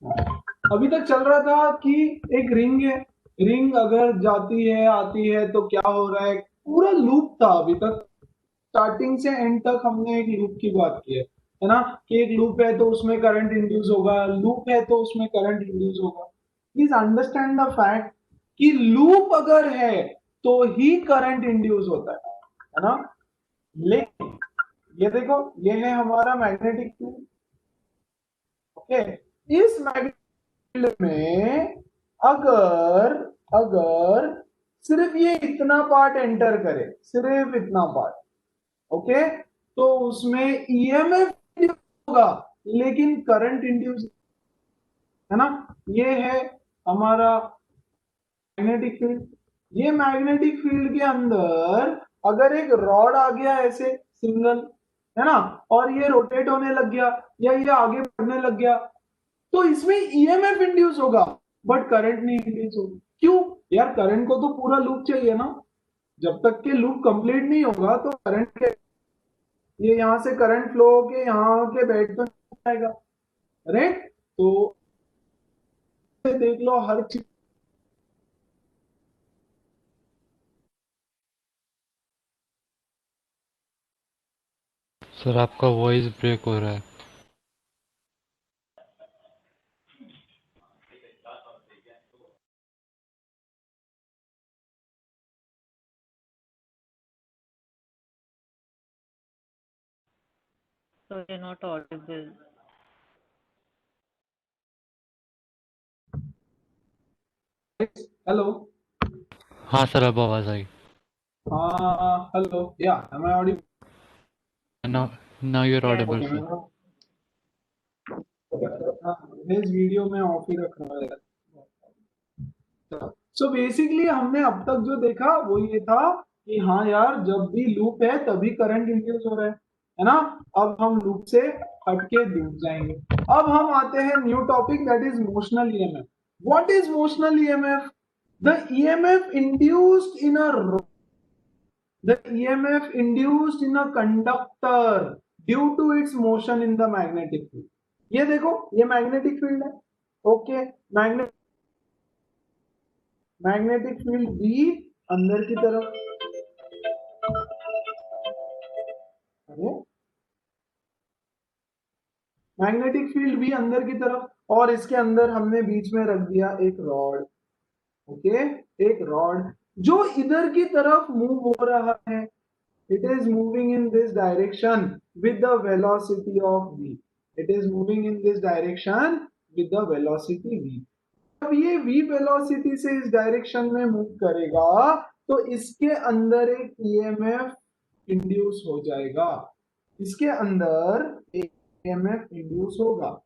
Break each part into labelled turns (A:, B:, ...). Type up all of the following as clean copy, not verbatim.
A: अभी तक चल रहा था कि एक रिंग है, रिंग अगर जाती है आती है तो क्या हो रहा है, पूरा लूप था अभी तक। स्टार्टिंग से एंड तक हमने एक लूप की बात की है ना, कि एक लूप है तो उसमें करंट इंड्यूस होगा, लूप है तो उसमें करंट इंड्यूस होगा। प्लीज अंडरस्टैंड द फैक्ट कि लूप अगर है तो ही करंट इंड्यूस होता है ना। लेकिन ये देखो, ये है हमारा मैग्नेटिक फील्ड। ओके, इस मैग्नेटिक फील्ड में अगर अगर सिर्फ ये इतना पार्ट एंटर करे, सिर्फ इतना पार्ट, ओके, तो उसमें ईएमएफ होगा लेकिन करंट इंड्यूस, है ना। ये है हमारा मैग्नेटिक फील्ड। ये मैग्नेटिक फील्ड के अंदर अगर एक रॉड आ गया ऐसे सिंगल, है ना, और ये रोटेट होने लग गया या ये आगे बढ़ने लग गया, तो इसमें ईएमएफ इंड्यूस होगा बट करंट नहीं इंड्यूस होगा। क्यों? यार करंट को तो पूरा लूप चाहिए ना, जब तक के लूप कंप्लीट नहीं होगा तो करंट के, ये यहां से करंट फ्लो के यहाँ के बेड तो नहीं जाएगा, राइट। तो देख लो हर चीज।
B: सर आपका वॉइस ब्रेक हो रहा है।
C: So you're not audible.
A: Hello.
B: हाँ सर, अब आवाज़ आई।
A: हाँ hello, yeah am I audible?
B: Now you are
C: Yes.
B: Audible
A: okay,
B: sir.
A: मैं इस वीडियो में ऑफ ही रख रहा है। सो बेसिकली हमने अब तक जो देखा वो ये था कि हाँ यार, जब भी लूप है तभी करंट इंड्यूस हो रहा है ना। अब हम लूप से हटके दूर जाएंगे। अब हम आते हैं new topic, that is motional EMF. What is motional EMF? The EMF induced in a the EMF induced in a conductor due to its motion in the magnetic field। ये देखो, ये मैग्नेटिक फील्ड है। Okay, magnet magnetic field B अंदर की तरफ, अरे magnetic field भी अंदर की तरफ, और इसके अंदर हमने बीच में रख दिया एक रॉड। ओके, एक रॉड जो इधर की तरफ मूव हो रहा है। It is moving in this direction with the velocity of v। It is moving in this direction with the velocity v। अब ये v वेलोसिटी से इस डायरेक्शन में मूव करेगा तो इसके अंदर एक ईएमएफ इंड्यूस हो जाएगा, इसके अंदर एक ईएमएफ इंड्यूस होगा।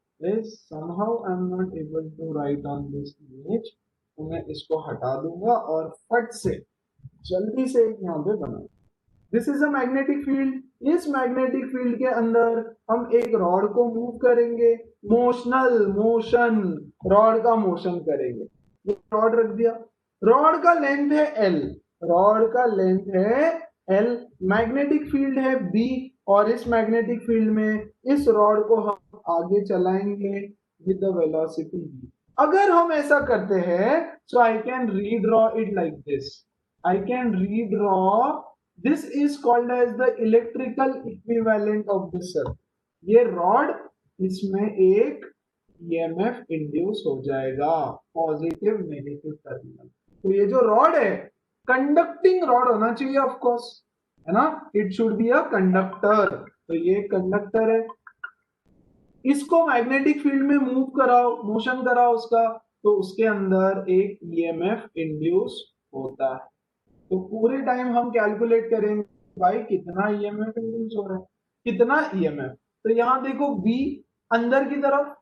A: somehow I am not able to write on this image, तो मैं इसको हटा दूंगा और फट से जल्दी से एक यहाँ पे बना। This is a magnetic field. इस मैग्नेटिक फील्ड के अंदर हम एक रॉड को मूव करेंगे, मोशनल मोशन, रॉड का मोशन करेंगे। ये रॉड रख दिया, रॉड का लेंथ है एल, रॉड का लेंथ है एल, मैग्नेटिक फील्ड है बी, और इस मैग्नेटिक फील्ड में इस रॉड को हम आगे चलाएंगे विद द वेलोसिटी v। अगर हम ऐसा करते हैं so I can redraw it like this. I can redraw, this is called as the electrical equivalent of this circuit। ये रॉड, इसमें एक ईएमएफ इंड्यूस हो जाएगा, पॉजिटिव नेगेटिव टर्मिनल। तो ये जो रॉड है, कंडक्टिंग रॉड होना चाहिए ऑफ कोर्स, है ना, it should be a conductor. तो ये कंडक्टर है, इसको मैग्नेटिक फील्ड में मूव कराओ, मोशन कराओ उसका, तो उसके अंदर एक ईएमएफ इंड्यूस होता है। तो पूरे टाइम हम कैलकुलेट करेंगे भाई कितना ईएमएफ इंड्यूस हो रहा है, कितना ईएमएफ। तो यहां देखो बी अंदर की तरफ,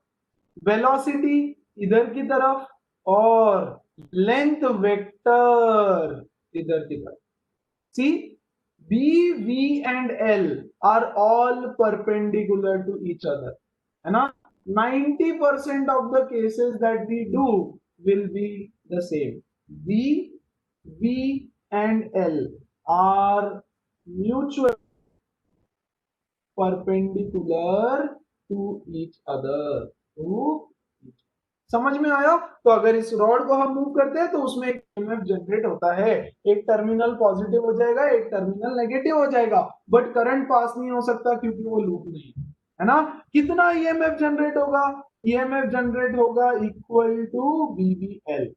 A: वेलोसिटी इधर की तरफ, और लेंथ वेक्टर इधर की तरफ। See, B V and L are all perpendicular to each other, है ना। 90% of the cases that we do will be the same। v v and l are mutually perpendicular to each other, to each other। समझ में आया? तो अगर इस rod को हम मूव करते हैं तो उसमें एक ईएमएफ जनरेट होता है, एक टर्मिनल पॉजिटिव हो जाएगा, एक टर्मिनल नेगेटिव हो जाएगा, बट करंट पास नहीं हो सकता क्योंकि वो लूप नहीं है ना। कितना ईएमएफ जनरेट होगा? ईएमएफ जनरेट होगा इक्वल टू बीवीएल,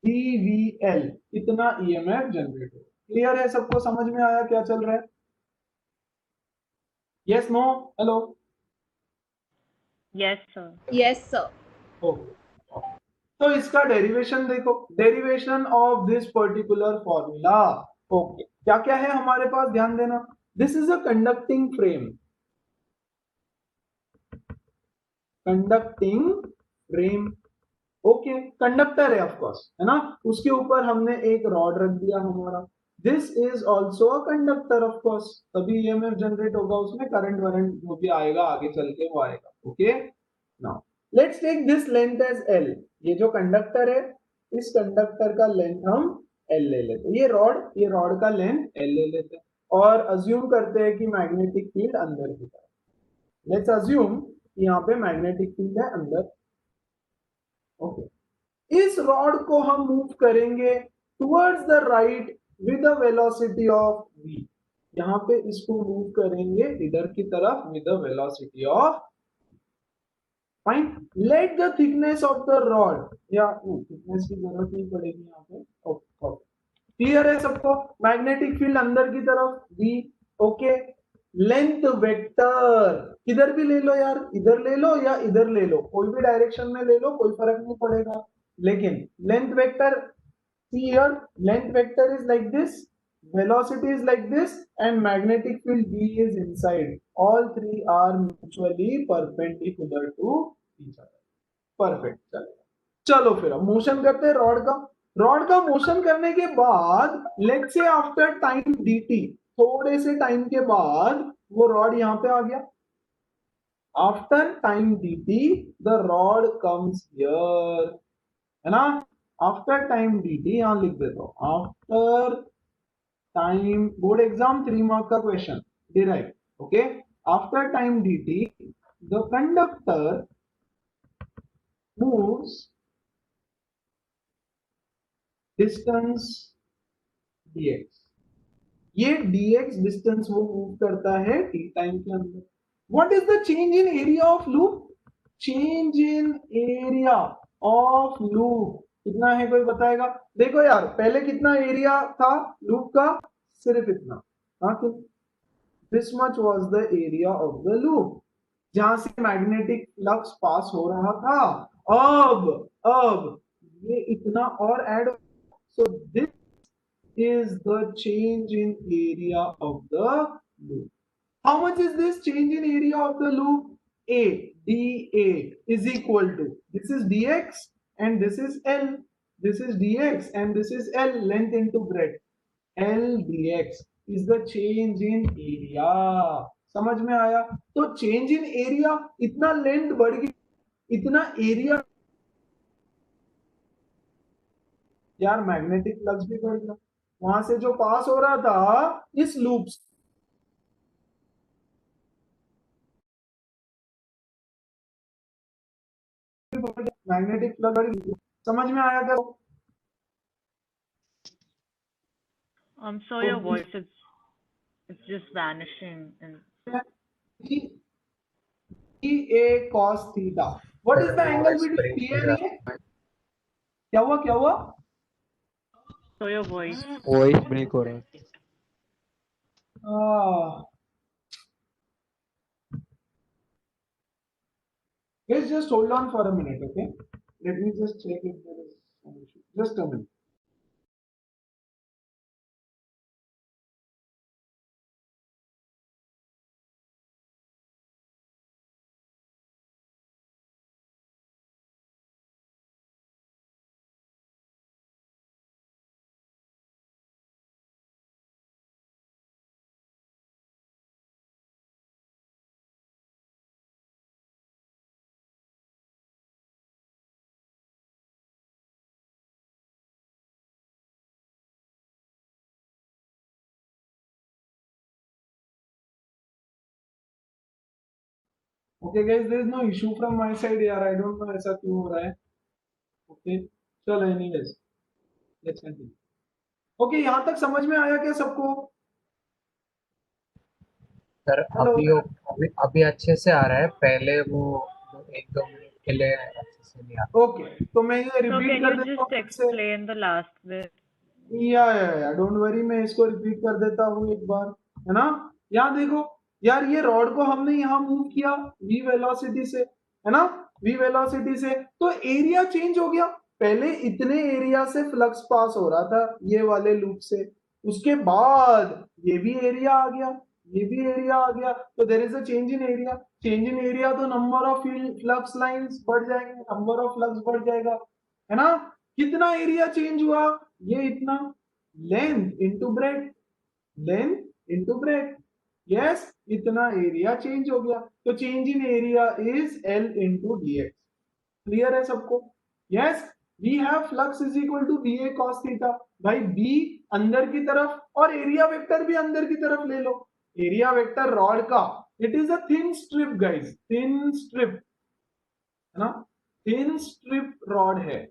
A: बीवीएल इतना ईएमएफ जनरेट होगा। क्लियर है? सबको समझ में आया क्या चल रहा है? Yes, no, hello?
C: Yes, sir.
D: Yes, sir.
A: Okay, तो इसका डेरिवेशन देखो, derivation of this particular formula. Okay, क्या क्या है हमारे पास, ध्यान देना। This is a conducting frame, conducting frame, okay, conductor है ऑफकोर्स, है ना। उसके ऊपर हमने एक रॉड रख दिया हमारा, this is also a conductor of course, तभी ईएमएफ जनरेट होगा, उसमें करंट वरंट जो भी आएगा आगे चल के वो आएगा। Okay, now let's take this length as L. ये जो कंडक्टर है, इस कंडक्टर का लेंथ हम एल ले लेते हैं, ये रॉड का लेंथ एल ले लेते हैं, और अज्यूम करते हैं कि मैग्नेटिक फील्ड अंदर की तरफ। लेट्स अज्यूम यहाँ पे मैग्नेटिक फील्ड है अंदर। ओके, इस रॉड को हम मूव करेंगे towards the right with the velocity of v। यहां पे इसको मूव करेंगे इधर की तरफ with the velocity of, fine. Let the thickness of the rod, या थिकनेस की जरूरत नहीं पड़ेगी यहाँ पे। ओके, क्लियर है सबको? मैग्नेटिक फील्ड अंदर की तरफ v। ओके, लेंथ वेक्टर किधर भी ले लो यार, इधर ले लो या इधर ले लो, कोई भी डायरेक्शन में ले लो, कोई फर्क नहीं पड़ेगा, लेकिन length vector, see here, length vector is like this, velocity is like this, and magnetic field B is inside. All three are mutually perpendicular to each other. Perfect, चलेगा। चलो फिर अब मोशन करते हैं रॉड का। रॉड का motion करने के बाद let's say after time dt, थोड़े से टाइम के बाद वो रॉड यहाँ पे आ गया। After time dt the rod comes here, है ना। आफ्टर टाइम dt यहां लिख देता हूं, after time, board exam 3 mark का question derive. Okay, after time dt the conductor moves distance dx, ये dx डिस्टेंस वो मूव करता है t टाइम के अंदर। What is the change in area of loop? Change in area of loop कितना है, कोई बताएगा? देखो यार, पहले कितना एरिया था लूप का? सिर्फ इतना, हाँ, this much was the area of the loop, जहां से मैग्नेटिक फ्लक्स पास हो रहा था। अब ये इतना और add, so this is the change in area of the loop. How much is this change in area of the loop? A, dA is equal to, this is dx and this is L. This is dx and this is L, length into breadth. L dx is the change in area. समझ में आया? तो change in area, इतना length बढ़ गई, इतना area, यार magnetic flux भी बढ़ गया, वहां से जो पास हो रहा था इस लूप से, मैग्नेटिक फ्लक्स बढ़ गई। समझ में आया क्या?
C: So your voice is, it's just vanishing. And
A: a cos theta, what is the angle between P and A? क्या हुआ, क्या हुआ?
C: so your voice.
B: Voice break हो रहा है।
A: Guys, just hold on for a minute, okay? Let me just check if there is some issue. Just a minute. Okay guys, there is no issue from my side यार, I don't know ऐसा क्यों हो रहा है। Okay चलो anyways let's continue. Okay यहाँ तक समझ में आया क्या सबको?
D: Sir
A: hello.
D: अभी अच्छे से आ रहा है, पहले वो 1-2 मिनट के लिए अच्छे से नहीं आ
A: ओके तो मैं ये
C: So
A: रिपीट
C: can
A: कर
C: you
A: देता हूँ
C: just
A: फिर से।
C: explain the last bit?
A: या डोंट वरी, मैं इसको रिपीट कर देता हूँ एक बार, है ना। यहाँ देखो यार, ये रॉड को हमने यहाँ मूव किया v वेलोसिटी से, है ना, v वेलोसिटी से, तो एरिया चेंज हो गया। पहले इतने एरिया से फ्लक्स पास हो रहा था ये वाले लूप से, उसके बाद ये भी एरिया आ गया, ये भी एरिया आ गया, तो there is a change in area. Change in area तो नंबर ऑफ फ्लक्स लाइंस बढ़ जाएंगे, नंबर ऑफ फ्लक्स बढ़ जाएगा, है ना। कितना एरिया चेंज हुआ? ये इतना, length into breadth, length into breadth, yes इतना एरिया चेंज हो गया। तो change in area is L into dx। Clear है सबको? Yes, we have flux is equal to B A cos theta. भाई बी अंदर की तरफ और एरिया वेक्टर भी अंदर की तरफ ले लो। एरिया वेक्टर रॉड का, it is a thin strip guys, thin strip, है ना, थिन स्ट्रिप रॉड है,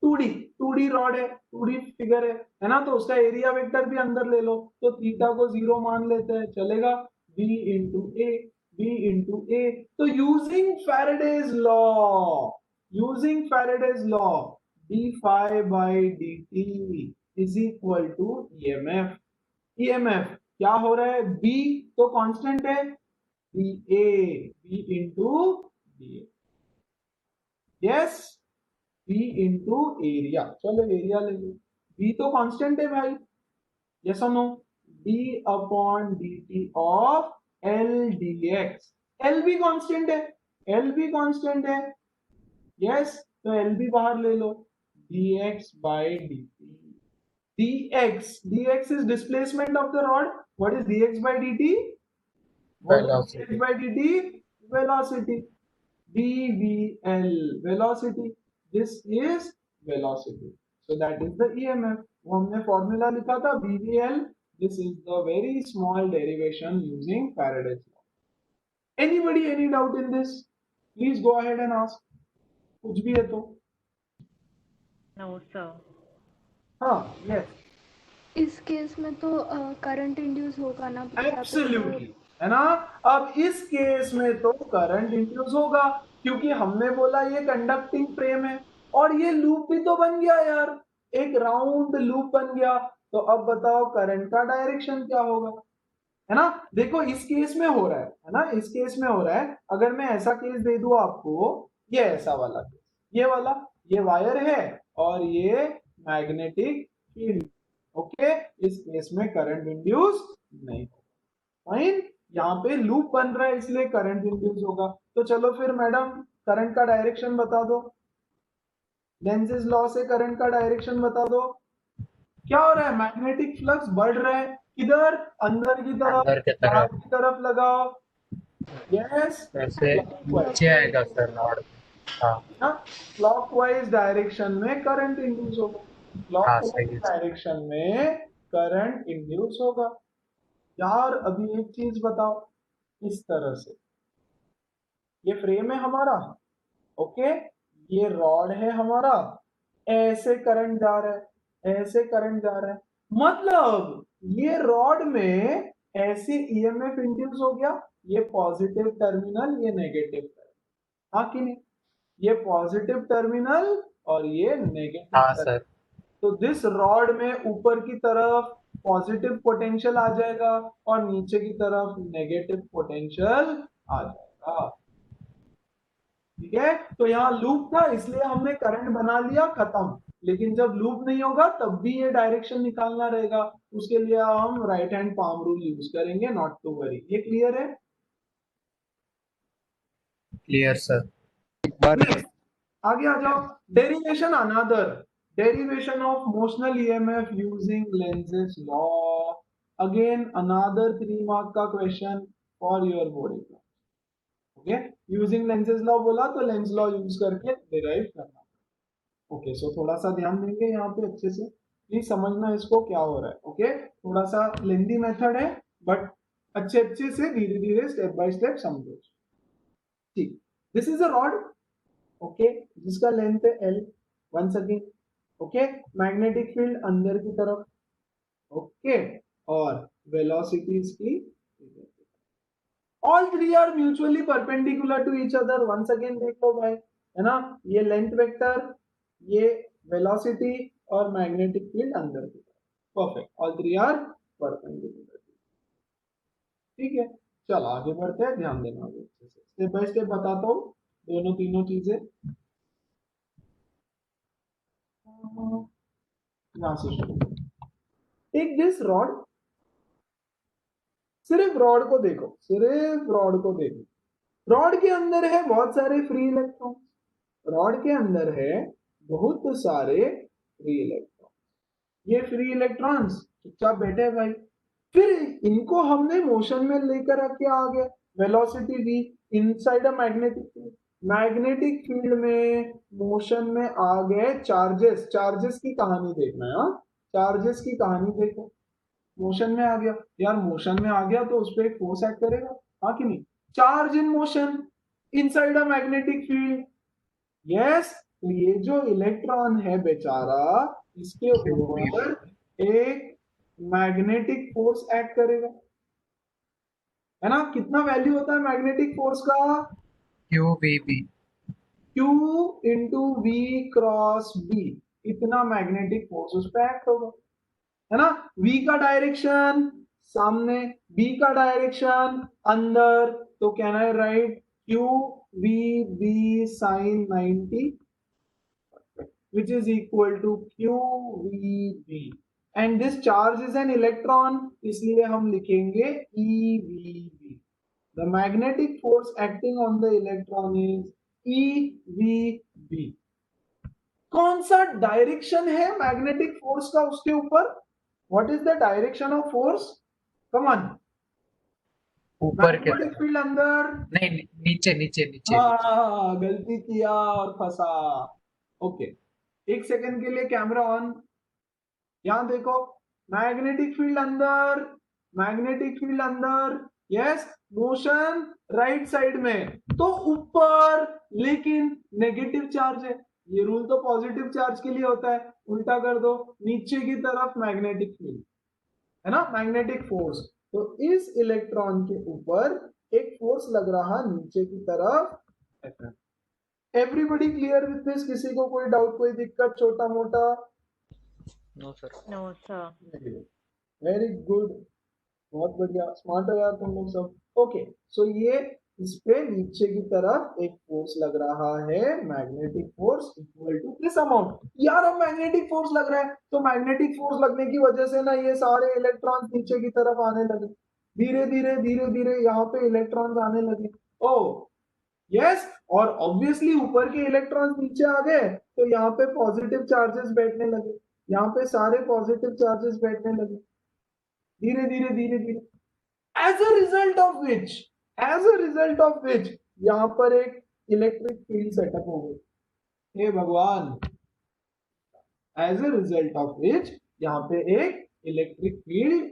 A: 2D रॉड है, 2D फिगर है ना, तो उसका एरिया वेक्टर भी अंदर ले लो, तो थीटा को 0 मान लेते हैं, चलेगा, b into A, b into A. तो using Faraday's law, using Faraday's law, d phi by dt is equal to EMF. EMF क्या हो रहा है? b तो कांस्टेंट है, b into D A, yes, b into area. चलो area ले लो, b तो कांस्टेंट है भाई, यस और no, d upon dt of L dx। L भी कांस्टेंट है, L भी कांस्टेंट है, यस, तो L भी बाहर ले लो, dx by dt। dx is displacement of the rod. What is dx by dt? What is dx
D: velocity.
A: by dt? Velocity. dvl, velocity. This is velocity. So that is the EMF. वो हमने formula लिखा था bvl. This is the very small derivation using Faraday's law. Anybody any doubt in this? Please go ahead and ask. कुछ भी है तो?
C: No, sir.
A: हाँ, yes.
E: इस केस में तो करंट इंड्यूस होगा ना, because यहाँ पे
A: एब्सोल्युटली, है ना। अब इस केस में तो करंट इंड्यूस होगा, क्योंकि हमने बोला ये कंडक्टिंग फ्रेम है, और ये लूप भी तो बन गया यार, एक राउंड लूप बन गया। तो अब बताओ करंट का डायरेक्शन क्या होगा, है ना। देखो इस केस में हो रहा है ना, इस केस में हो रहा है। अगर मैं ऐसा केस दे दूं आपको, ये ऐसा वाला केस, ये वाला, ये वायर है और ये मैग्नेटिक फील्ड, ओके, इस केस में करंट इंड्यूस नहीं होगा, फाइन। यहाँ पे लूप बन रहा है इसलिए करंट इंड्यूस होगा। तो चलो फिर मैडम करंट का डायरेक्शन बता दो, लेंज़ेस लॉ से करंट का डायरेक्शन बता दो। क्या हो रहा है? मैग्नेटिक फ्लक्स बढ़ रहा है, किधर? अंदर की तरफ,
D: अंदर की
A: बाहर
D: तरफ।
A: की तरफ लगाओ, यस,
D: वैसे नीचे आएगा सर रॉड। हाँ
A: क्लॉकवाइज डायरेक्शन में करंट इंड्यूस होगा,
D: हाँ,
A: क्लॉकवाइज
D: सही है।
A: डायरेक्शन में करंट इंड्यूस होगा। यार अभी एक चीज बताओ, इस तरह से ये फ्रेम है हमारा, ओके, ये रॉड है हमारा, ऐसे करंट जा रहा है, ऐसे करंट जा रहा है, मतलब ये रॉड में ऐसे ईएमएफ इंड्यूस हो गया, ये पॉजिटिव टर्मिनल, ये नेगेटिव टर्मिनल, हाँ कि नहीं? ये पॉजिटिव टर्मिनल और ये नेगेटिव
D: हाँ
A: टर्मिनल।
D: सर।
A: तो दिस रॉड में ऊपर की तरफ पॉजिटिव पोटेंशियल आ जाएगा और नीचे की तरफ नेगेटिव पोटेंशियल आ जाएगा, ठीक है। तो यहाँ लूप था इसलिए हमने करंट बना लिया, खत्म। लेकिन जब लूप नहीं होगा तब भी ये डायरेक्शन निकालना रहेगा, उसके लिए हम right hand palm rule use करेंगे, नॉट टू वरी। ये क्लियर है?
D: Clear sir.
A: Next, आगे आ जाओ। Derivation another, derivation of motional EMF using Lenz's law. Again another 3 mark का question for your board exam. Okay, using Lenz's law बोला तो Lenz law use करके derive करना। Okay, सो थोड़ा सा ध्यान देंगे यहाँ पे अच्छे से, प्लीज समझना इसको क्या हो रहा है। ओके, थोड़ा सा लेंदी मेथड है बट अच्छे अच्छे से धीरे धीरे स्टेप बाय स्टेप समझो। ठीक, this is a rod, okay, जिसका लेंथ है L, once again, okay, magnetic field अंदर की तरफ, ओके, और वेलोसिटीज की, all three are mutually perpendicular to each other, once again देख लो भाई, है ना, ये लेंथ वेक्टर, ये वेलोसिटी और मैग्नेटिक फील्ड अंदर की तरफ, perfect, all three are perpendicular, ठीक है। चलो आगे बढ़ते हैं, ध्यान देना आगे अच्छे से, स्टेप बाय स्टेप बताता हूँ दोनों तीनों चीजें। यहां से शुरू, टेक दिस रॉड, सिर्फ रॉड को देखो, सिर्फ रॉड को देखो, रॉड के अंदर है बहुत सारे फ्री इलेक्ट्रॉन, रॉड के अंदर है बहुत सारे फ्री इलेक्ट्रॉन, ये फ्री इलेक्ट्रॉन्स चुपचाप बैठे हैं भाई, फिर इनको हमने मोशन में लेकर रखे आ गए, velocity V inside a magnetic field, magnetic field में मोशन में आ गए चार्जेस, चार्जेस की कहानी देखना है, चार्जेस की कहानी देखो, मोशन में आ गया यार, मोशन में आ गया तो उस पर एक फोर्स एक्ट करेगा, हाँ कि नहीं, charge in motion inside a magnetic field, yes, तो ये जो इलेक्ट्रॉन है बेचारा, इसके ऊपर एक मैग्नेटिक फोर्स एक्ट करेगा, है ना, कितना वैल्यू होता है मैग्नेटिक फोर्स का,
D: QVB,
A: Q into V cross B, इतना मैग्नेटिक फोर्स उस पर एक्ट होगा, है ना, V का डायरेक्शन सामने, B का डायरेक्शन अंदर, तो can I right Q V B sin 90 which is equal to QVB and this charge is an electron, इसलिए हम लिखेंगे EVB, the magnetic force acting on the electron is EVB। कौन सा direction है magnetic force का उसके ऊपर, what is the direction of force, come on,
D: ऊपर के
A: मैग्नेटिक
D: तरफ,
A: फील्ड अंदर,
D: नहीं नीचे नीचे नीचे,
A: हाँ गलती किया और फंसा, ओके, एक सेकंड के लिए कैमरा ऑन, यहां देखो, मैग्नेटिक फील्ड अंदर, मैग्नेटिक फील्ड अंदर, यस, मोशन राइट साइड में, तो ऊपर, लेकिन नेगेटिव चार्ज है, ये रूल तो पॉजिटिव चार्ज के लिए होता है, उल्टा कर दो, नीचे की तरफ मैग्नेटिक फील्ड, है ना, मैग्नेटिक फोर्स, तो इस इलेक्ट्रॉन के ऊपर एक फोर्स लग रहा नीचे की तरफ, एवरीबडी क्लियर विथ दिस, किसी को कोई डाउट, कोई दिक्कत, छोटा मोटा,
B: No, sir.
C: No, sir.
A: Very good, बहुत बढ़िया, स्मार्ट हो यार तुम लोग सब, ओके, सो ये इस पे नीचे की तरफ एक फोर्स लग रहा है, magnetic force equal to this amount, यार अब मैग्नेटिक फोर्स लग रहा है, तो मैग्नेटिक फोर्स लगने की वजह से ना ये सारे इलेक्ट्रॉन नीचे की तरफ आने लगे, धीरे धीरे धीरे धीरे यहाँ पे इलेक्ट्रॉन आने लगे, ओ यस, और ऑब्वियसली ऊपर के इलेक्ट्रॉन नीचे आ गए, तो यहाँ पे पॉजिटिव चार्जेस बैठने लगे, यहाँ पे सारे पॉजिटिव चार्जेस बैठने लगे, धीरे धीरे धीरे धीरे, as a result of which, as a result of which यहां पर एक इलेक्ट्रिक फील्ड सेटअप हो गई, हे भगवान, as a result of which यहां पे एक इलेक्ट्रिक फील्ड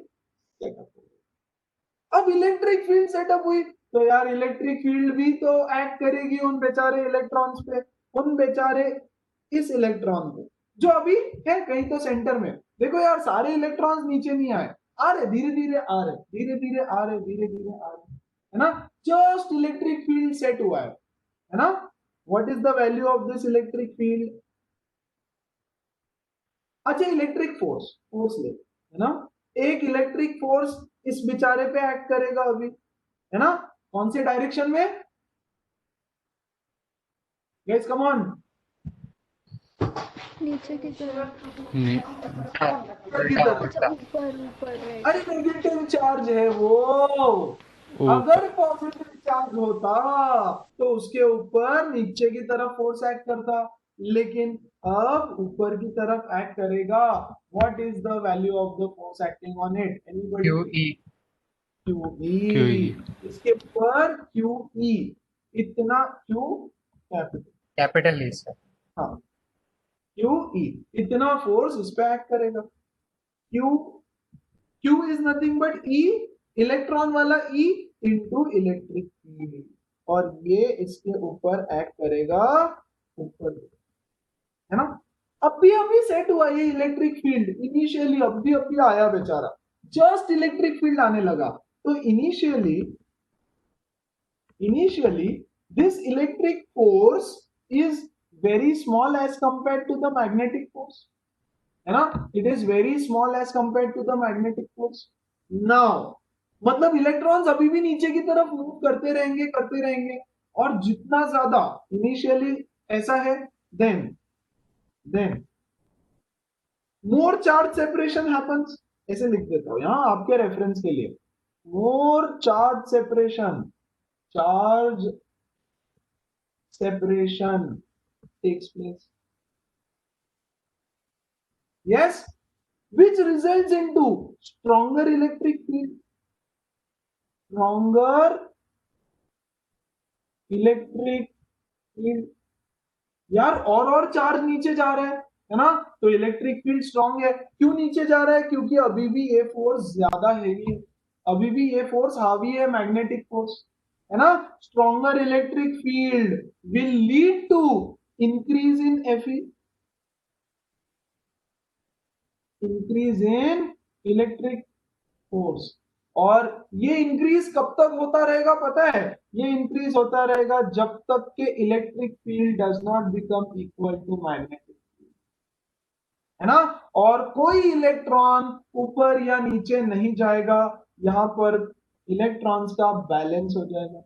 A: सेटअप हो गई, अब इलेक्ट्रिक फील्ड सेटअप हुई तो यार इलेक्ट्रिक फील्ड भी तो एक्ट करेगी उन बेचारे इलेक्ट्रॉन्स पे, उन बेचारे इस इलेक्ट्रॉन पे जो अभी है कहीं तो सेंटर में, देखो यार सारे इलेक्ट्रॉन्स नीचे नहीं आए, आ रहे धीरे धीरे आ रहे, धीरे धीरे आ रहे, धीरे धीरे आ रहे, है ना, जस्ट इलेक्ट्रिक फील्ड सेट हुआ है ना, what is the value of this electric field, अच्छा इलेक्ट्रिक फोर्स, फोर्स ले, है ना, एक इलेक्ट्रिक फोर्स इस बेचारे पे एक्ट करेगा अभी, है ना, कौन से डायरेक्शन में, गाइस कम ऑन,
E: नीचे की तरफ,
B: नहीं,
E: अच्छा ऊपर ऊपर, राइट,
A: अरे नेगेटिव चार्ज है वो, अगर पॉजिटिव चार्ज होता तो उसके ऊपर नीचे की तरफ फोर्स एक्ट करता, लेकिन अब ऊपर की तरफ एक्ट करेगा, what is the value of the force acting on it, anybody,
D: QE,
A: QE, इसके ऊपर QE, इतना Q capital,
D: capital E sir,
A: हाँ QE, इतना फोर्स इस पे एक्ट करेगा, Q is nothing but E, electron वाला E इंटू इलेक्ट्रिक फील्ड, और ये इसके ऊपर एक्ट करेगा ऊपर, है ना, अभी सेट हुआ ये इलेक्ट्रिक फील्ड, इनिशियली अभी आया बेचारा, जस्ट इलेक्ट्रिक फील्ड आने लगा। तो initially this electric force is very small as compared to the magnetic force, है ना, it is very small as compared to the magnetic force. Now मतलब इलेक्ट्रॉन्स अभी भी नीचे की तरफ मूव करते रहेंगे और जितना ज्यादा इनिशियली ऐसा है, then more charge separation happens, ऐसे लिख देता हूं यहां आपके रेफरेंस के लिए, more charge separation takes place, yes, which results into stronger electric field, यार और चार्ज नीचे जा रहा है ना, तो इलेक्ट्रिक फील्ड स्ट्रांग है। क्यों नीचे जा रहा है? क्योंकि अभी भी ये फोर्स ज्यादा हैवी है, अभी भी ये फोर्स हावी है मैग्नेटिक फोर्स, है ना। Stronger electric field will lead to increase in FE, increase in electric force. और ये इंक्रीज कब तक होता रहेगा पता है? ये इंक्रीज होता रहेगा जब तक के electric field does not become equal to magnetic field, है ना। और कोई इलेक्ट्रॉन ऊपर या नीचे नहीं जाएगा, यहां पर इलेक्ट्रॉन्स का बैलेंस हो जाएगा।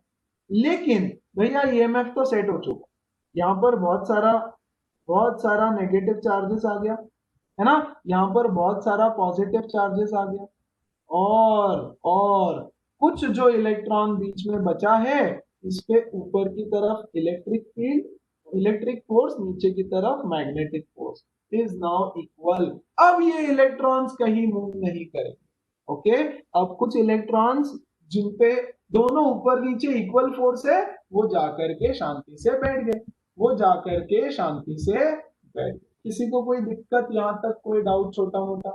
A: लेकिन भैया ईएमएफ तो सेट हो चुका, यहां पर बहुत सारा नेगेटिव चार्जेस आ गया, है ना, यहां पर बहुत सारा पॉजिटिव चार्जेस आ गया, और कुछ जो इलेक्ट्रॉन बीच में बचा है, इस पे ऊपर की तरफ इलेक्ट्रिक फील्ड, इलेक्ट्रिक फोर्स, नीचे की तरफ magnetic force is now equal. अब ये इलेक्ट्रॉन्स कहीं मूव नहीं करेंगे, ओके। अब कुछ इलेक्ट्रॉन्स जिनपे दोनों ऊपर नीचे इक्वल फोर्स है, वो जाकर के शांति से बैठ गए, किसी को कोई दिक्कत, यहां तक कोई डाउट छोटा मोटा?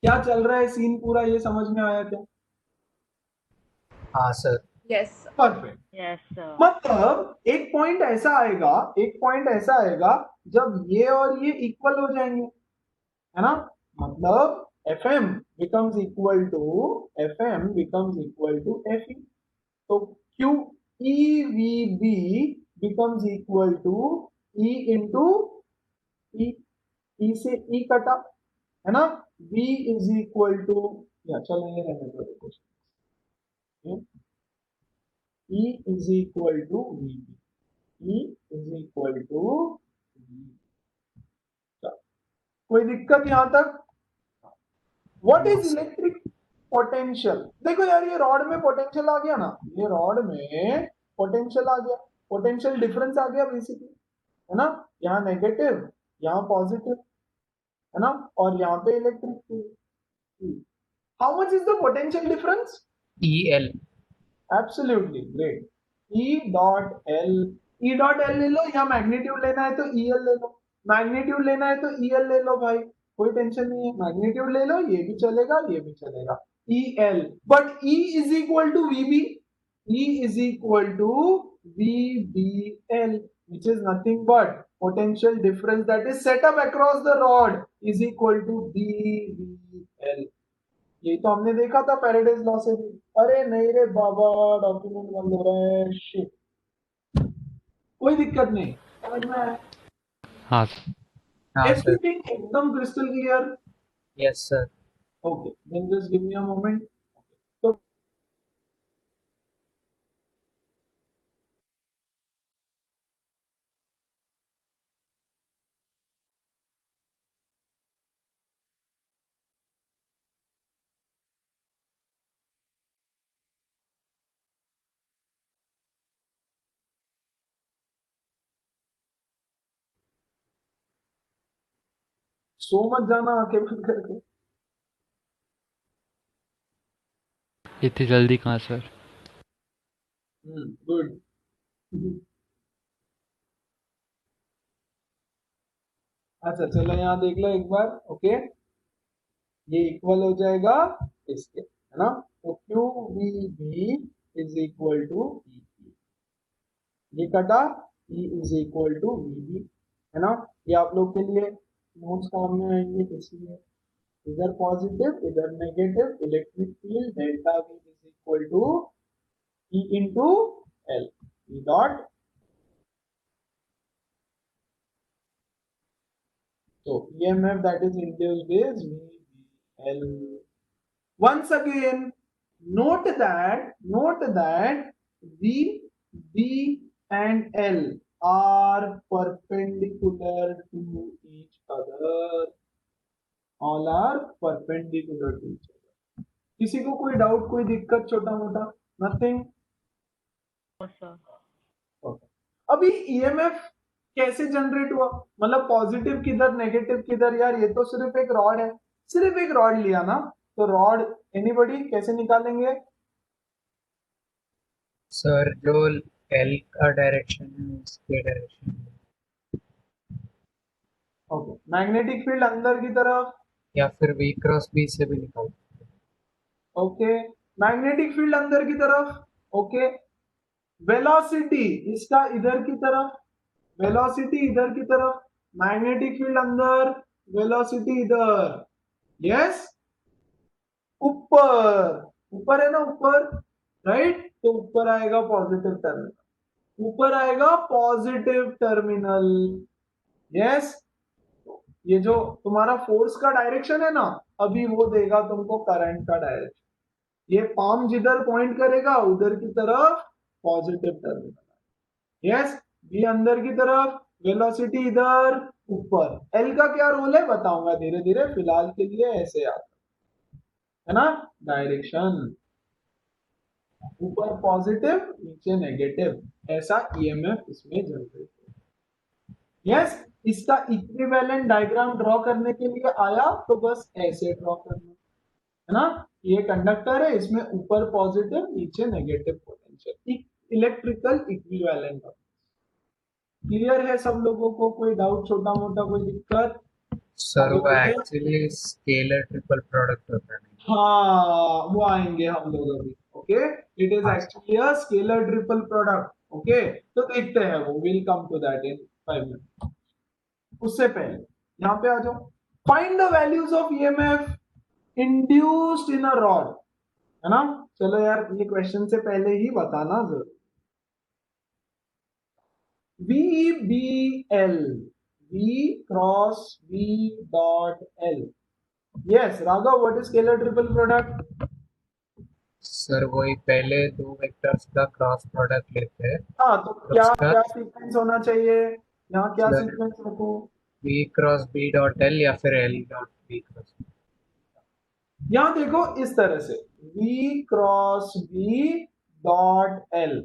A: क्या चल रहा है सीन पूरा, ये समझ में आया क्या?
D: हाँ sir.
F: Yes.
A: Perfect.
C: Yes, sir.
A: मतलब एक पॉइंट ऐसा आएगा जब ये और ये इक्वल हो जाएंगे, है ना। मतलब FM becomes equal to FE, तो QEVB becomes equal to E into E से E कटा, है ना। V is equal to, या चलो ये रहने दो, देखो, E is equal to VB, कोई दिक्कत यहां तक? What is electric potential? देखो यार, ये रॉड में पोटेंशियल आ गया ना, पोटेंशियल डिफरेंस आ गया बेसिकली, है ना। यहाँ नेगेटिव, यहाँ पॉजिटिव, है ना, और यहाँ पे electric field. How much is the potential difference?
D: EL।
A: Absolutely great. E dot L ले लो, या मैग्नीट्यूड लेना है तो EL ले लो, मैग्नीट्यूड लेना है तो EL ले लो भाई, कोई टेंशन नहीं है, मैग्नीट्यूड ले लो, ये भी चलेगा, ये भी चलेगा। EL, but E is equal to VB, VBL, which is nothing but potential difference that is set up across the rod is equal to BBL। ये तो हमने देखा था फैराडेज लॉ से भी। अरे नहीं रे बाबा, डॉक्यूमेंट बंद हो रहा है, शिट। कोई दिक्कत नहीं, समझ में आया?
B: हाँ
A: एवरीथिंग एकदम crystal clear?
D: Yes sir.
A: Okay, then just give me a moment. तो सो मत जाना आंखें बंद करके।
B: इतनी जल्दी कहाँ सर?
A: गुड। अच्छा चलो यहाँ देख लो एक बार, ओके। ये इक्वल हो जाएगा इसके, है ना। तो QVB is equal to EP, ये कटा, E is equal to VB, है ना। ये आप लोग के लिए नोट्स फॉर्म में आएंगे, इसलिए इधर पॉजिटिव इधर negative, electric field delta V is equal to E into L, E dot. So EMF that is induced is VL. Once again, note that V, B and L are perpendicular to each other. All are perpendicular to each other. किसी को कोई doubt, कोई दिक्कत, छोटा मोटा? Nothing.
C: No, sir.
A: Okay. अभी EMF कैसे generate हुआ, मतलब पॉजिटिव किधर नेगेटिव किधर? यार ये तो सिर्फ एक रॉड है, सिर्फ एक रॉड लिया ना, तो रॉड एनीबॉडी कैसे निकालेंगे?
D: सर जो एल का डायरेक्शन है उसके डायरेक्शन
A: ओके, मैग्नेटिक फील्ड अंदर की तरफ,
D: या फिर V क्रॉस B से भी निकाल सकते हैं।
A: ओके, मैग्नेटिक फील्ड अंदर की तरफ, ओके, वेलोसिटी इसका इधर की तरफ, वेलोसिटी इधर की तरफ, मैग्नेटिक फील्ड अंदर, वेलोसिटी इधर, यस, ऊपर, ऊपर है ना, ऊपर, राइट, तो ऊपर आएगा पॉजिटिव टर्मिनल, ऊपर आएगा पॉजिटिव टर्मिनल, यस। ये जो तुम्हारा फोर्स का डायरेक्शन है ना, अभी वो देगा तुमको करंट का डायरेक्शन। ये पाम जिधर पॉइंट करेगा उधर की तरफ पॉजिटिव टर्मिनल, यस। बी अंदर की तरफ, वेलोसिटी इधर, ऊपर। एल का क्या रोल है बताऊंगा धीरे धीरे, फिलहाल के लिए ऐसे याद है ना, डायरेक्शन ऊपर पॉजिटिव नीचे नेगेटिव, ऐसा ईएमएफ इसमें जनरेट होगा, यस। इसका इक्विवेलेंट डायग्राम ड्रॉ करने के लिए आया तो बस ऐसे ड्रॉ करना है ना। ये कंडक्टर है, इसमें ऊपर पॉजिटिव नीचे negative potential, electrical equivalent. Clear है सब लोगों को? कोई डाउट, छोटा मोटा कोई दिक्कत?
D: सर वो एक्चुअली स्केलर ट्रिपल प्रोडक्ट होता है।
A: हाँ, वो आएंगे हम लोग अभी, okay. It is actually a scalar triple product, okay. तो देखते हैं, वो will come to that in 5 minute. उससे पहले यहाँ पे आ जाओ, find the values of EMF induced in a rod, है ना। चलो यार, ये क्वेश्चन से पहले ही बताना जरूर। VBL, V cross V dot L, yes. Raghav, what is scalar triple product?
D: Sir वही पहले दो वेक्टर्स का क्रॉस प्रोडक्ट लेते हैं।
A: हाँ, तो क्या
D: उसका-
A: क्या सीक्वेंस होना चाहिए यहाँ? क्या
D: सर-
A: सीक्वेंस रखूं?
D: V cross B dot L या फिर L डॉट B क्रॉस।
A: यहां देखो इस तरह से, V cross B dot L।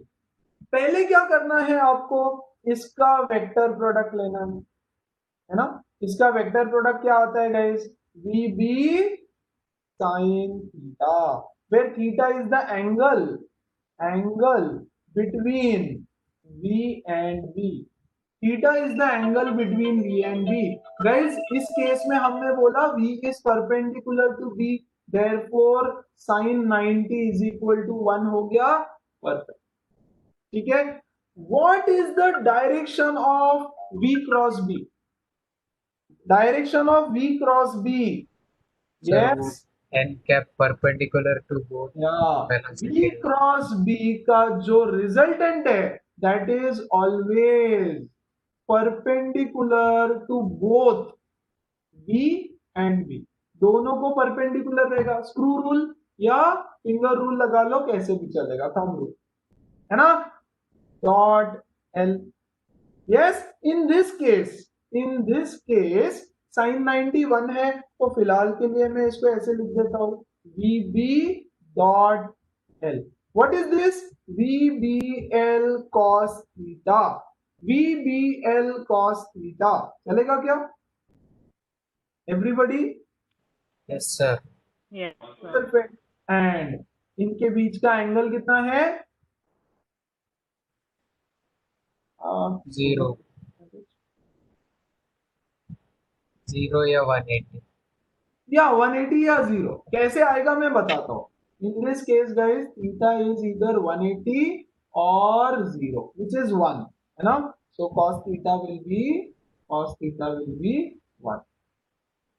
A: पहले क्या करना है आपको? इसका वेक्टर प्रोडक्ट लेना है ना। इसका वेक्टर प्रोडक्ट क्या आता है guys? VB sin theta, where theta is the angle between V and B। Theta is the angle between V and B। Guys इस केस में हमने बोला V is perpendicular to B, therefore sin 90 is equal to 1 हो गया, perfect, ठीक है। What is the direction of V cross B? Direction of V cross B, yes,
D: n cap perpendicular to both
A: V cross B का जो resultant है that is always perpendicular to both B and B, दोनों को perpendicular रहेगा। Screw rule या finger rule लगा लो, कैसे भी चलेगा, थंब रूल, है ना। Dot L, yes. In this case sin 91 है, तो फिलहाल के लिए मैं इसको ऐसे लिख देता हूं, VB dot L। What is this? VBL cos theta, VBL cos theta, चलेगा क्या everybody?
D: Yes sir.
C: Yes, sir.
A: Perfect. And इनके बीच का एंगल कितना है?
D: 0 या 180
A: या 180 या 0, कैसे आएगा मैं बताता हूं। इन this case guys theta is इधर 180 और 0 विच इज 1, है ना। सो cos theta will be cos theta will be 1,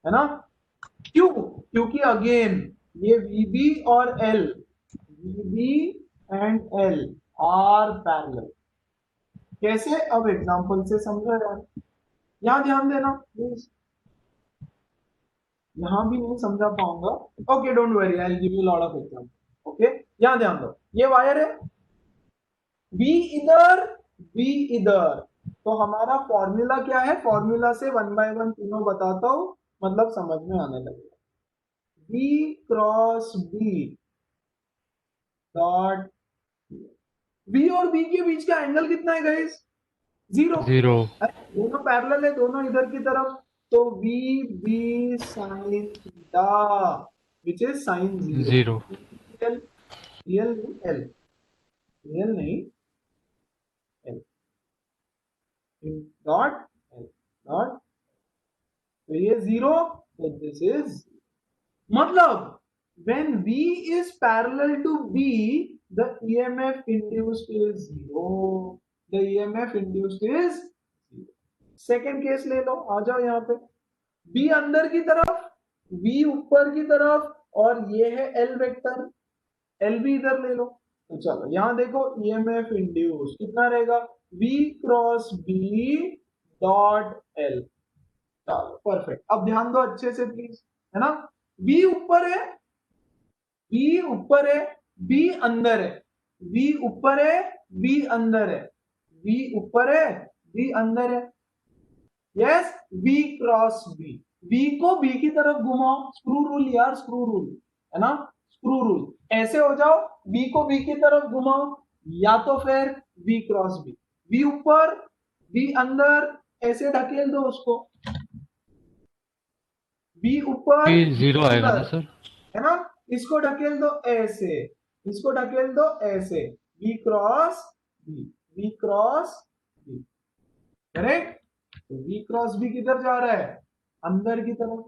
A: है ना? क्यों? क्योंकि अगेन ये VB और L, VB and L are parallel. कैसे? अब एग्जांपल से समझो यार, यहां ध्यान देना प्लीज, यहां भी नहीं समझा पाऊंगा, okay don't worry, I will give you lot of example. Okay, यहां ध्यान दो, ये वायर है, बी इधर, बी इधर, तो हमारा फॉर्मूला क्या है? फॉर्मूला से 1 बाय 1 तीनों बताता हूं, मतलब समझ में आने लगेगा। B cross B dot, B और बी के बीच का एंगल कितना है गाइस? 0।
B: 0
A: दोनों पैरेलल है, दोनों इधर की तरफ, तो V B sine theta which is sine 0।
B: 0
A: L, L L, L नहीं, एल डॉट एल डॉट, तो ये 0, तो दिस इज, मतलब when V is parallel to B, the EMF induced is 0. The EMF induced is 0. Second case ले लो, आ जाओ यहाँ पे, B अंदर की तरफ, V ऊपर की तरफ, और ये है L वेक्टर, L भी इधर ले लो। तो चलो यहाँ देखो, EMF इंड्यूस कितना रहेगा? V cross B dot L। चलो परफेक्ट, अब ध्यान दो अच्छे से प्लीज, है ना? V ऊपर है, B ऊपर है, B अंदर है, V ऊपर है, B अंदर है, V ऊपर है, B अंदर है, yes, V cross B, V को B की तरफ घुमाओ, स्क्रू रूल यार, स्क्रू रूल, है ना? स्क्रू रूल, ऐसे हो जाओ, B को B की तरफ घुमाओ, या तो फिर V क्रॉस B, V ऊपर, B अंदर, ऐसे ढकेल दो उसको, B ऊपर,
B: भी 0 आएगा ना
A: अंदर,
B: सर?
A: है ना? इसको ढकेल दो ऐसे, इसको ढकेल दो ऐसे, V cross B, V cross B, correct? तो V क्रॉस B किधर जा रहा है? अंदर की तरफ,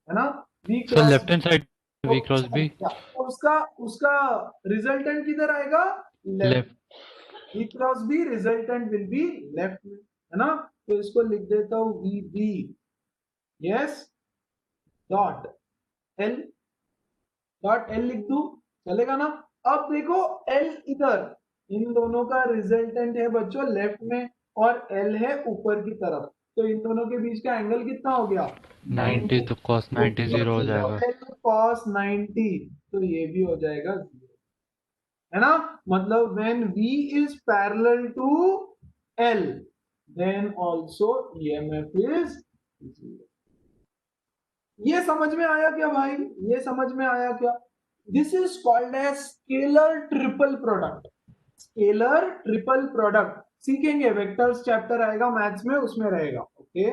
A: है ना? V
B: sir
A: cross
B: left hand side V cross B
A: तो उसका उसका रिजल्टेंट किधर आएगा? Left.
B: Left.
A: V cross B resultant will be left में, है ना? तो इसको लिख देता हूं VB, yes, dot L, dot L लिख दूं, चलेगा ना? अब देखो L इधर, इन दोनों का रिजल्टेंट है बच्चों लेफ्ट में, और L है ऊपर की तरफ, तो इन दोनों के बीच का एंगल कितना हो गया?
B: 90, तो cos 90 0 हो जाएगा।
A: cos 90, तो ये भी हो जाएगा 0, है ना? मतलब when V is parallel to L, then also EMF is 0। ये समझ में आया क्या भाई? ये समझ में आया क्या? This is called as scalar triple product. Scalar triple product सीखेंगे, वेक्टर्स चैप्टर आएगा मैथ्स में, उसमें रहेगा। Okay,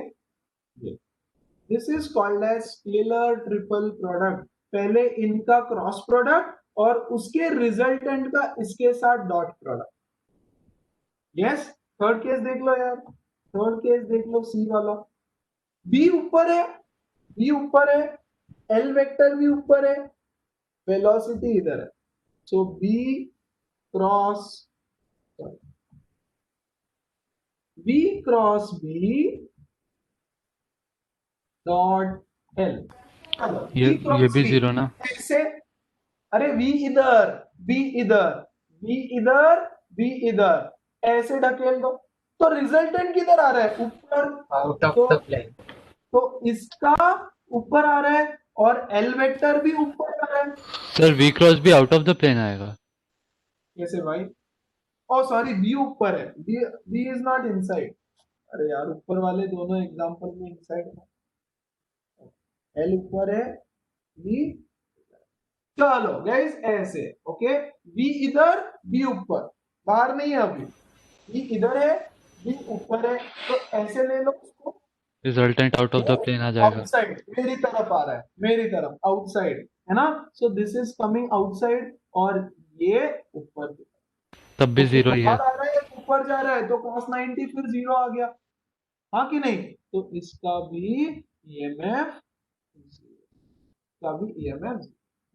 A: this is called as scalar triple product. पहले इनका क्रॉस प्रोडक्ट और उसके रिजल्टेंट का इसके साथ dot product. Yes, third case देख लो यार, थर्ड केस देख लो, सी वाला। बी ऊपर है, बी ऊपर है, एल वेक्टर भी ऊपर है, वेलोसिटी इधर है, so B cross B dot L.
B: ये भी 0 ना?
A: ऐसे, अरे वी इधर, बी इधर, बी इधर, बी इधर, ऐसे ढकेल दो, तो रिजल्टेंट किधर आ रहा है? ऊपर,
D: आउट ऑफ द प्लेन।
A: तो इसका ऊपर आ रहा है, और एल वेक्टर भी ऊपर आ रहा है।
B: सर V क्रॉस भी आउट ऑफ द प्लेन आएगा।
A: कैसे भाई? ओ सॉरी, बी ऊपर है, बी इज नॉट इनसाइड। अरे यार, ऊपर वाले दोनों एग्जांपल में इनसाइड है, एल ऊपर है, बी, चलो गाइस ऐसे, ओके, बी इधर, बी ऊपर, बाहर नहीं है अभी, बी इधर है, बी ऊपर है, तो ऐसे ले लो उसको,
B: resultant out of the plane आ जाएगा।
A: आउटसाइड मेरी तरफ आ रहा है, मेरी तरफ आउटसाइड, है ना? So this is coming outside, और ये ऊपर की तरफ।
B: तब भी 0 ही है।
A: बाहर आ रहा है या ऊपर जा रहा है, तो cos 90 फिर 0 आ गया, हाँ कि नहीं? तो इसका भी EMF,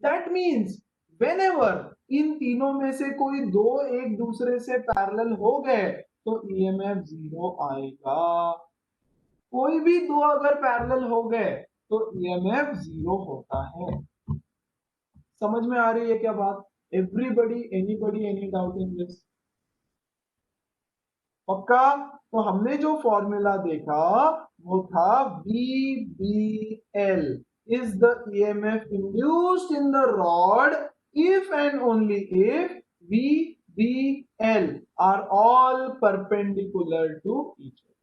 A: दैट मीन्स whenever इन तीनों में से कोई दो एक दूसरे से पैरेलल हो गए, तो EMF 0 आएगा। कोई भी दो अगर पैरेलल हो गए तो ईएमएफ जीरो होता है। समझ में आ रही है क्या बात? Everybody, anybody, any doubt in this? पक्का? तो हमने जो फॉर्मूला देखा वो था VBL is the EMF induced in the rod if and only if VBL are all perpendicular to each other।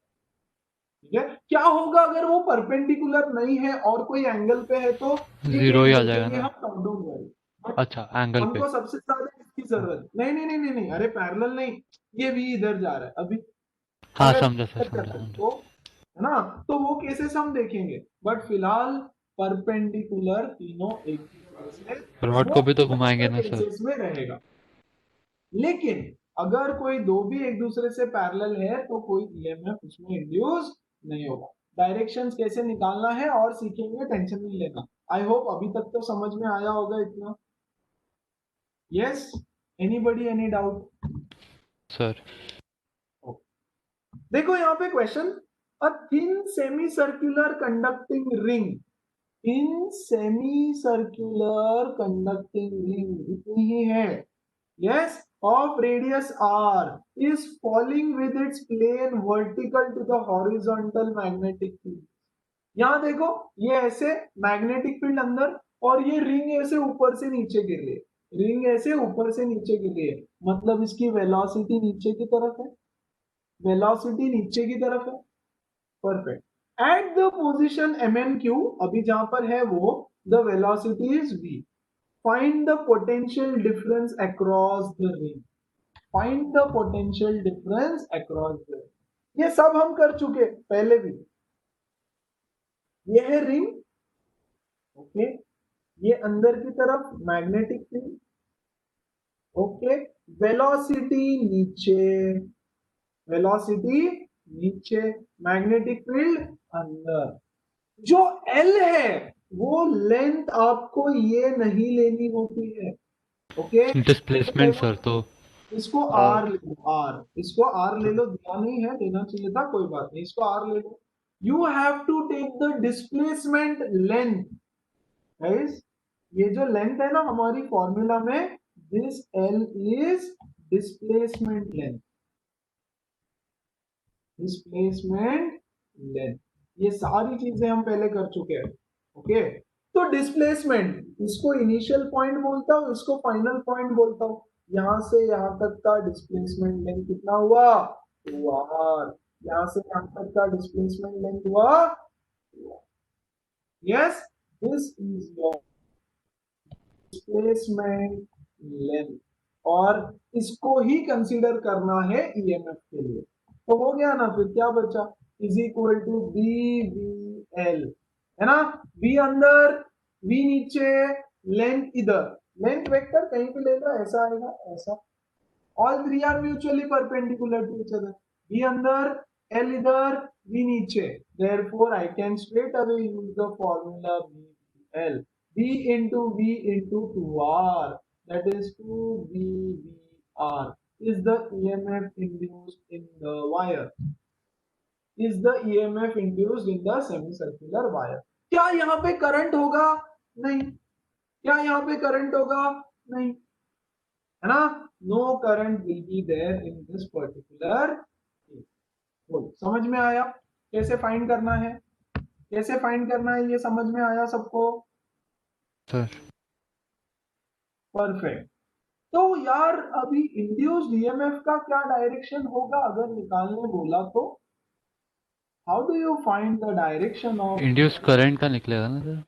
A: ठीक है? क्या होगा अगर वो परपेंडिकुलर नहीं है और कोई एंगल पे है तो
B: जीरो ही आ जाएगा
A: देखेंगे
B: ना।
A: हम काउंट डाउन करेंगे।
B: अच्छा, एंगल पे।
A: हमको सबसे ज्यादा इसकी जरूरत नहीं नहीं नहीं नहीं नहीं, अरे पैरेलल नहीं, ये भी इधर जा रहा है अभी।
B: हाँ
A: अगर
B: समझा सर,
A: इधर
B: समझा
A: जा रहा है
B: समझा।
A: तो, है ना, तो वो केसेस हम देखेंगे, बट फिलहाल परपेंडिकुलर तीनों एक दूसरे से
B: रॉड
A: वो
B: को भी तो घुमाएंगे ना सर।
A: केसेस में रहेगा। लेकिन अगर कोई दो भी एक दूसरे से पैरेलल है तो कोई ईएमएफ उसमें इंड्यूस नहीं होगा। डायरेक्शंस कैसे निकालना है और सीखेंगे, टेंशन नहीं लेना। आई होप अभी तक तो समझ में आया होगा इतना। Yes, anybody, any doubt?
B: Sir
A: देखो यहाँ पे question, a thin semi circular conducting ring, in semi circular conducting ring इतनी ही है, yes, of radius r is falling with its plane vertical to the horizontal magnetic field। यहां देखो, ये ऐसे magnetic field अंदर और ये रिंग ऐसे ऊपर से नीचे गिर रही है, रिंग ऐसे ऊपर से नीचे गिर रही है, मतलब इसकी वेलोसिटी नीचे की तरफ है, वेलोसिटी नीचे की तरफ है। Perfect. At the position MNQ, अभी जहां पर है वो, the velocity is v। Find the potential difference across the ring. Find the potential difference across the ring. ये सब हम कर चुके पहले भी। ये है रिंग, ओके, ये अंदर की तरफ मैग्नेटिक फील्ड, ओके, वेलोसिटी नीचे, वेलोसिटी नीचे, मैग्नेटिक फील्ड अंदर। जो L है वो लेंथ आपको ये नहीं लेनी होती है, ओके।
B: डिस्प्लेसमेंट सर, तो
A: इसको R ले लो, R, इसको R ले लो, दिया नहीं है, देना चाहिए था, कोई बात नहीं, इसको R ले लो। You have to take the displacement length, guys, ये जो लेंथ है ना हमारी फॉर्मूला में, this L is displacement length, displacement length. ये सारी चीजें हम पहले कर चुके हैं, ओके। तो डिस्प्लेसमेंट, इसको इनिशियल पॉइंट बोलता हूं, इसको फाइनल पॉइंट बोलता हूं। यहां से यहां तक का डिस्प्लेसमेंट लेंथ कितना हुआ? 2r। यहां से यहां तक का डिस्प्लेसमेंट लेंथ हुआ, yes, this is your displacement length, और इसको ही कंसीडर करना है ईएमएफ के लिए। तो हो गया ना, फिर क्या बचा? इज इक्वल टू BVL, है ना, V अंदर, V नीचे, लेंथ इधर, लेंथ वेक्टर कहीं भी लेना, ऐसा आएगा, ऐसा। All three are mutually perpendicular to each other, V अंदर, L इधर, V नीचे, therefore I can straight away use the formula BVL, V into V into 2R, that is 2VVR is the EMF induced in the wire, is the EMF induced in the semicircular wire। क्या यहाँ पे current होगा? नहीं। क्या यहाँ पे current होगा? नहीं, है ना, no current will be there in this particular. समझ में आया कैसे फाइंड करना है? कैसे फाइंड करना है ये समझ में आया सबको?
B: Sir
A: perfect. तो यार अभी इंड्यूस्ड ईएमएफ का क्या डायरेक्शन होगा अगर निकालने बोला तो? How do you find the direction of?
B: Induce current का निकलेगा ना सर?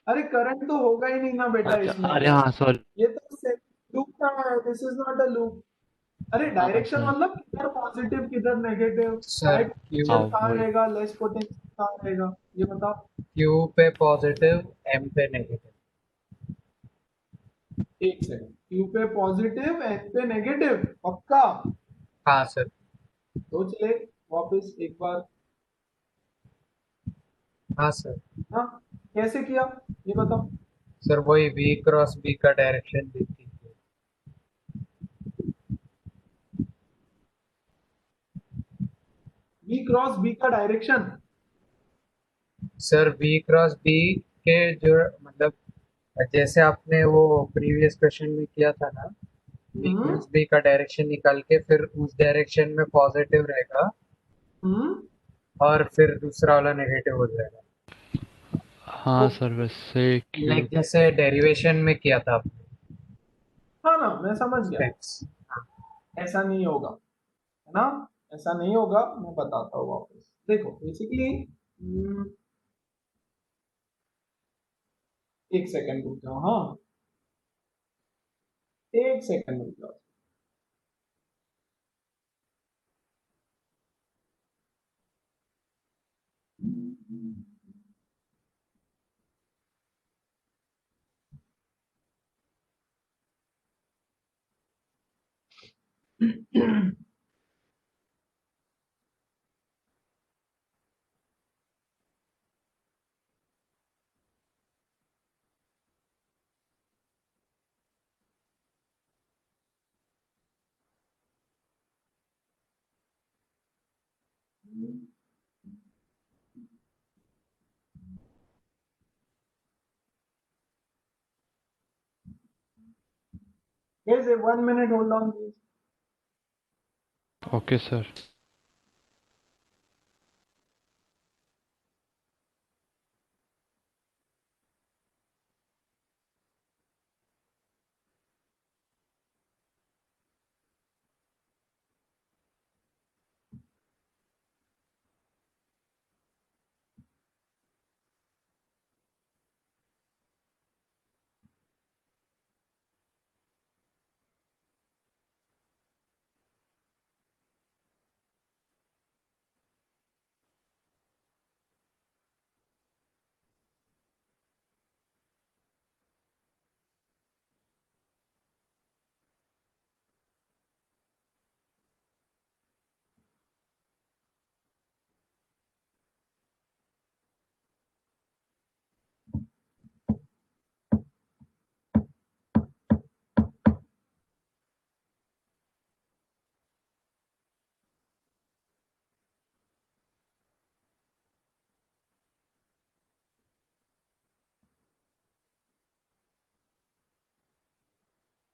A: अरे करंट तो होगा ही नहीं ना बेटा
B: अच्छा,
A: इसमें,
B: अरे हाँ सॉरी।
A: ये तो लूप का है, this is not a loop. अरे डायरेक्शन
B: अच्छा।
A: मतलब किधर पॉजिटिव किधर negative,
D: sir
A: high
D: Q
A: potential कहाँ
B: वही।
A: रहेगा, लेस पोटेंशियल कहाँ रहेगा, ये बताओ।
D: Q पे पॉजिटिव, M पे नेगेटिव।
A: एक सेकंड, क्यू पे पॉजिटिव, एन पे नेगेटिव, पक्का?
D: हाँ सर।
A: तो चले वापस एक बार।
D: हाँ सर।
A: हाँ, कैसे किया ये बताओ।
D: सर वही V क्रॉस B का डायरेक्शन लिख दीजिए।
A: V क्रॉस B का direction
D: sir B cross B के जो मतलब जैसे आपने वो प्रीवियस क्वेश्चन में किया था ना, बी
A: हम्म
D: क्रॉस बी का डायरेक्शन निकाल के फिर उस डायरेक्शन में पॉजिटिव रहेगा
A: हम्म
D: और फिर दूसरा वाला नेगेटिव हो जाएगा,
B: हाँ सर, वैसे
D: लाइक
B: क्यूब।
D: जैसे डेरिवेशन में किया था आपने
A: हाँ ना, मैं समझ गया।
D: स्टेप्स।
A: ऐसा नहीं होगा, है ना, ऐसा नहीं होगा, मैं बताता हूँ वापस। देखो बेसिकली, एक सेकंड रुक जाओ, हाँ, एक सेकंड रुक जाओ। Guys, 1 minute, hold on please.
B: Okay sir.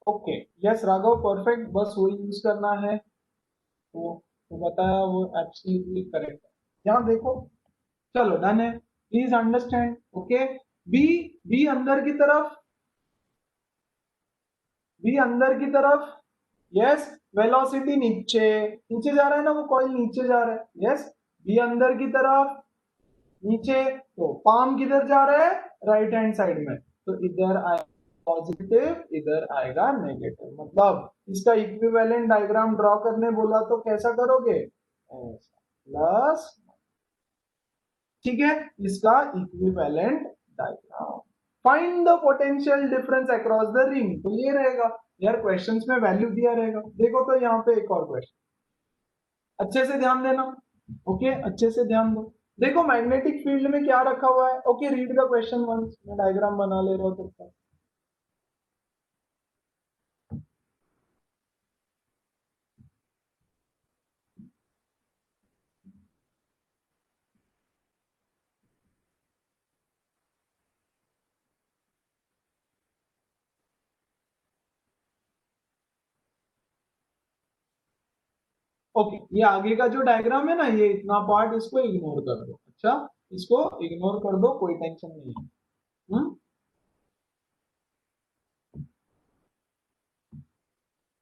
A: Okay, yes Raghav, perfect, बस वही यूज करना है। तो बताया वो एब्सोल्युटली करेक्ट है। यहाँ देखो, चलो डन है, please understand. Okay, B, B अंदर की तरफ, बी अंदर की तरफ, यस, वेलोसिटी नीचे, नीचे जा रहा है ना, वो कॉइल नीचे जा रहा है, यस, बी अंदर की तरफ, नीचे, तो पाम किधर जा रहा है, राइट हैंड साइड में, तो इधर आएगा पॉजिटिव, इधर आएगा नेगेटिव। मतलब इसका इक्विवेलेंट डायग्राम ड्रॉ करने बोला तो कैसा करोगे, ऐसा, प्लस, ठीक है, इसका equivalent diagram. Find the potential difference across the ring, तो ये रहेगा यार, क्वेश्चंस में वैल्यू दिया रहेगा। देखो तो यहाँ पे एक और क्वेश्चन, अच्छे से ध्यान देना। ओके, अच्छे से ध्यान दो। देखो मैग्नेटिक फील्ड में क्या रखा हुआ है। Okay, read the question once, मैं डायग्राम बना ले रहा हूँ तब तक। ओके, ये आगे का जो डायग्राम है ना, ये इतना पार्ट इसको इग्नोर कर दो। अच्छा, इसको इग्नोर कर दो, कोई टेंशन नहीं है।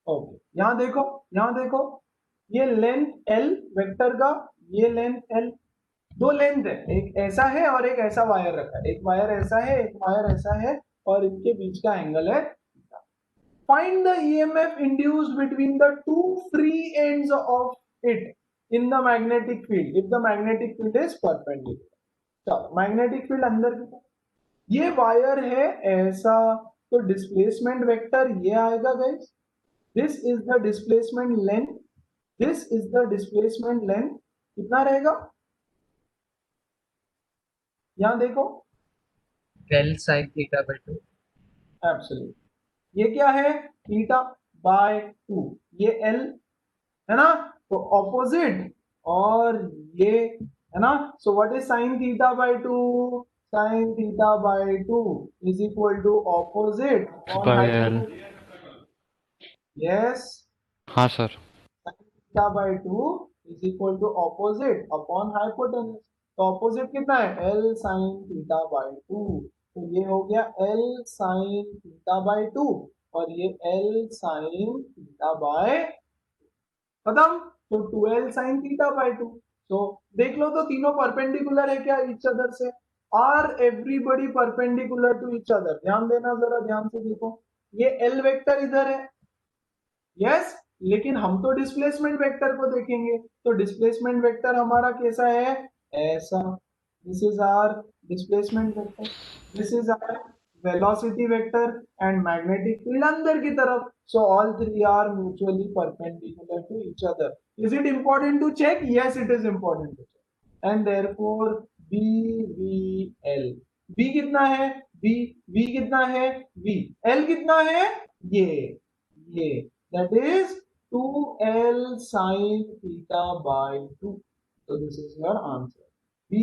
A: ओके, यहाँ देखो, यहाँ देखो, ये लेंथ एल वेक्टर का, ये लेंथ एल, दो लेंथ है, एक ऐसा है और एक ऐसा वायर रखा है, एक वायर ऐसा है, एक वायर ऐसा है, और इनके बीच का एंगल है। Find the EMF induced between the two free ends of it in the magnetic field if the magnetic field is perpendicular. चलो, मैग्नेटिक फील्ड अंदर की तरफ, ये वायर है ऐसा, तो डिस्प्लेसमेंट वेक्टर ये आएगा guys, this is the displacement length, this is the displacement length, कितना रहेगा, यहां देखो,
D: L sine theta by 2।
A: Absolute, ये क्या है, थीटा बाय 2, ये एल है ना, तो ऑपोजिट, और ये है ना. So what is sine theta by 2? Sine theta by 2 is equal to opposite on
B: by L.
A: Hypotenuse. Yes,
B: हाँ sir.
A: sin theta by 2 is equal to opposite upon hypotenuse. तो opposite कितना है? L sin theta by 2. तो ये हो गया L sin theta by 2 और ये L sin theta by, खत्म. तो 2L sin theta by 2. तो देख लो तो तीनों परपेंडिकुलर है क्या ईच अदर से? Are everybody perpendicular to each other? ध्यान देना, जरा ध्यान से देखो. ये L वेक्टर इधर है, यस, लेकिन हम तो डिस्प्लेसमेंट वेक्टर को देखेंगे. तो डिस्प्लेसमेंट वेक्टर हमारा कैसा है? ऐसा. This is our displacement vector, this is our velocity vector and magnetic field अंदर की तरफ. So all three are mutually perpendicular to each other. Is it important to check? Yes, it is important to check. And therefore B V L. B कितना है? B. We कितना है? We. L कितना है? ये that is 2L sin theta by 2. So this is your answer. B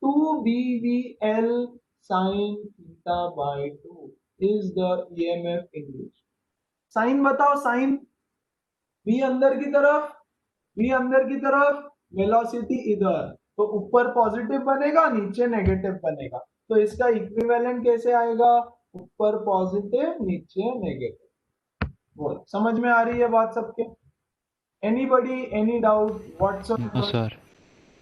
A: 2BVL sin theta by 2 is the EMF induced. Sine बताओ, sine. V अंदर की तरफ, V अंदर की तरफ, वेलोसिटी इधर. तो ऊपर पॉजिटिव बनेगा, नीचे नेगेटिव बनेगा. तो इसका इक्विवेलेंट कैसे आएगा? ऊपर पॉजिटिव, नीचे नेगेटिव. समझ में आ रही है बात सबके? Anybody, any doubt
B: No
A: whatsoever?
B: sir.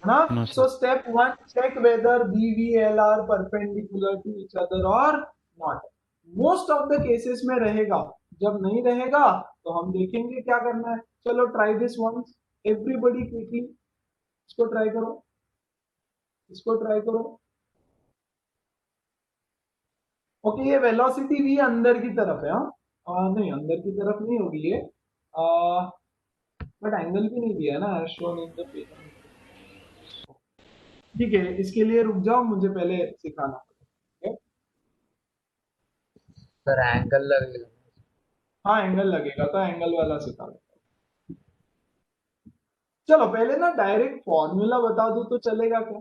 A: ना.
B: No
A: so
B: sir.
A: Step 1, check whether B V L are perpendicular to each other और not. Most of the cases में रहेगा. जब नहीं रहेगा तो हम देखेंगे क्या करना है. चलो try this once, everybody quickly. इसको ट्राई करो, इसको ट्राई करो. ओके, ये वेलोसिटी भी अंदर की तरफ है. हाँ, नहीं अंदर की तरफ नहीं होगी ये, बट एंगल भी नहीं दिया है ना शोन इन द पेज. ठीक है, इसके लिए रुक जाओ, मुझे पहले सिखाना पड़ेगा.
D: सर एंगल लगेगा.
A: हाँ एंगल लगेगा, तो एंगल वाला सिखा देता. चलो पहले ना डायरेक्ट फॉर्मूला बता दो तो चलेगा क्या?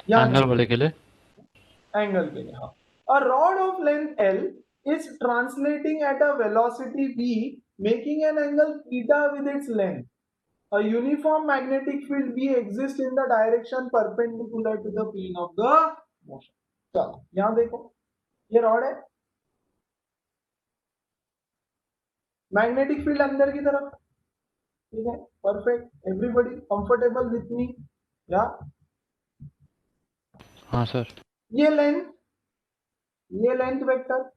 A: या
B: एंगल वाले के लिए.
A: एंगल के लिए. हाँ. A rod of length L is translating at a velocity v, making an angle theta with its length. A uniform magnetic field V exists in the direction perpendicular to the plane of the motion. चलो यहां देखो, ये rod है, magnetic field अंदर की तरफ. ठीक है, perfect. Everybody comfortable with me? या
B: हाँ सर.
A: ये लेंथ, ये लेंथ वेक्टर,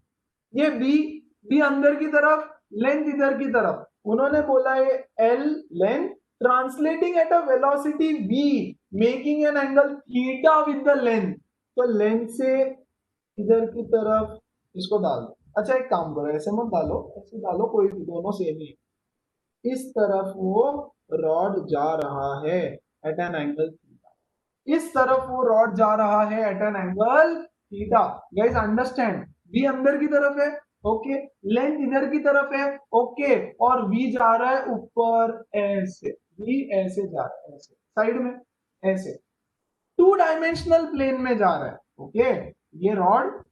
A: ये बी अंदर की तरफ, लेंथ इधर की तरफ. उन्होंने बोला है L length translating at a velocity v, making an angle theta with the length. तो लेंथ से इधर की तरफ इसको डाल दो. अच्छा एक काम करो, ऐसे मत डालो, ऐसे डालो, कोई भी, दोनों सेम ही. इस तरफ वो रॉड जा रहा है एट एन एंगल थीटा. इस तरफ वो रॉड जा रहा है at an angle theta. Guys understand? v अंदर की तरफ है, ओके, लेंथ इधर की तरफ है, ओके, और v जा रहा है ऊपर ऐसे. v ऐसे जा रहा है, ऐसे साइड में, ऐसे 2 डायमेंशनल प्लेन में जा रहा है. ओके, ये रॉड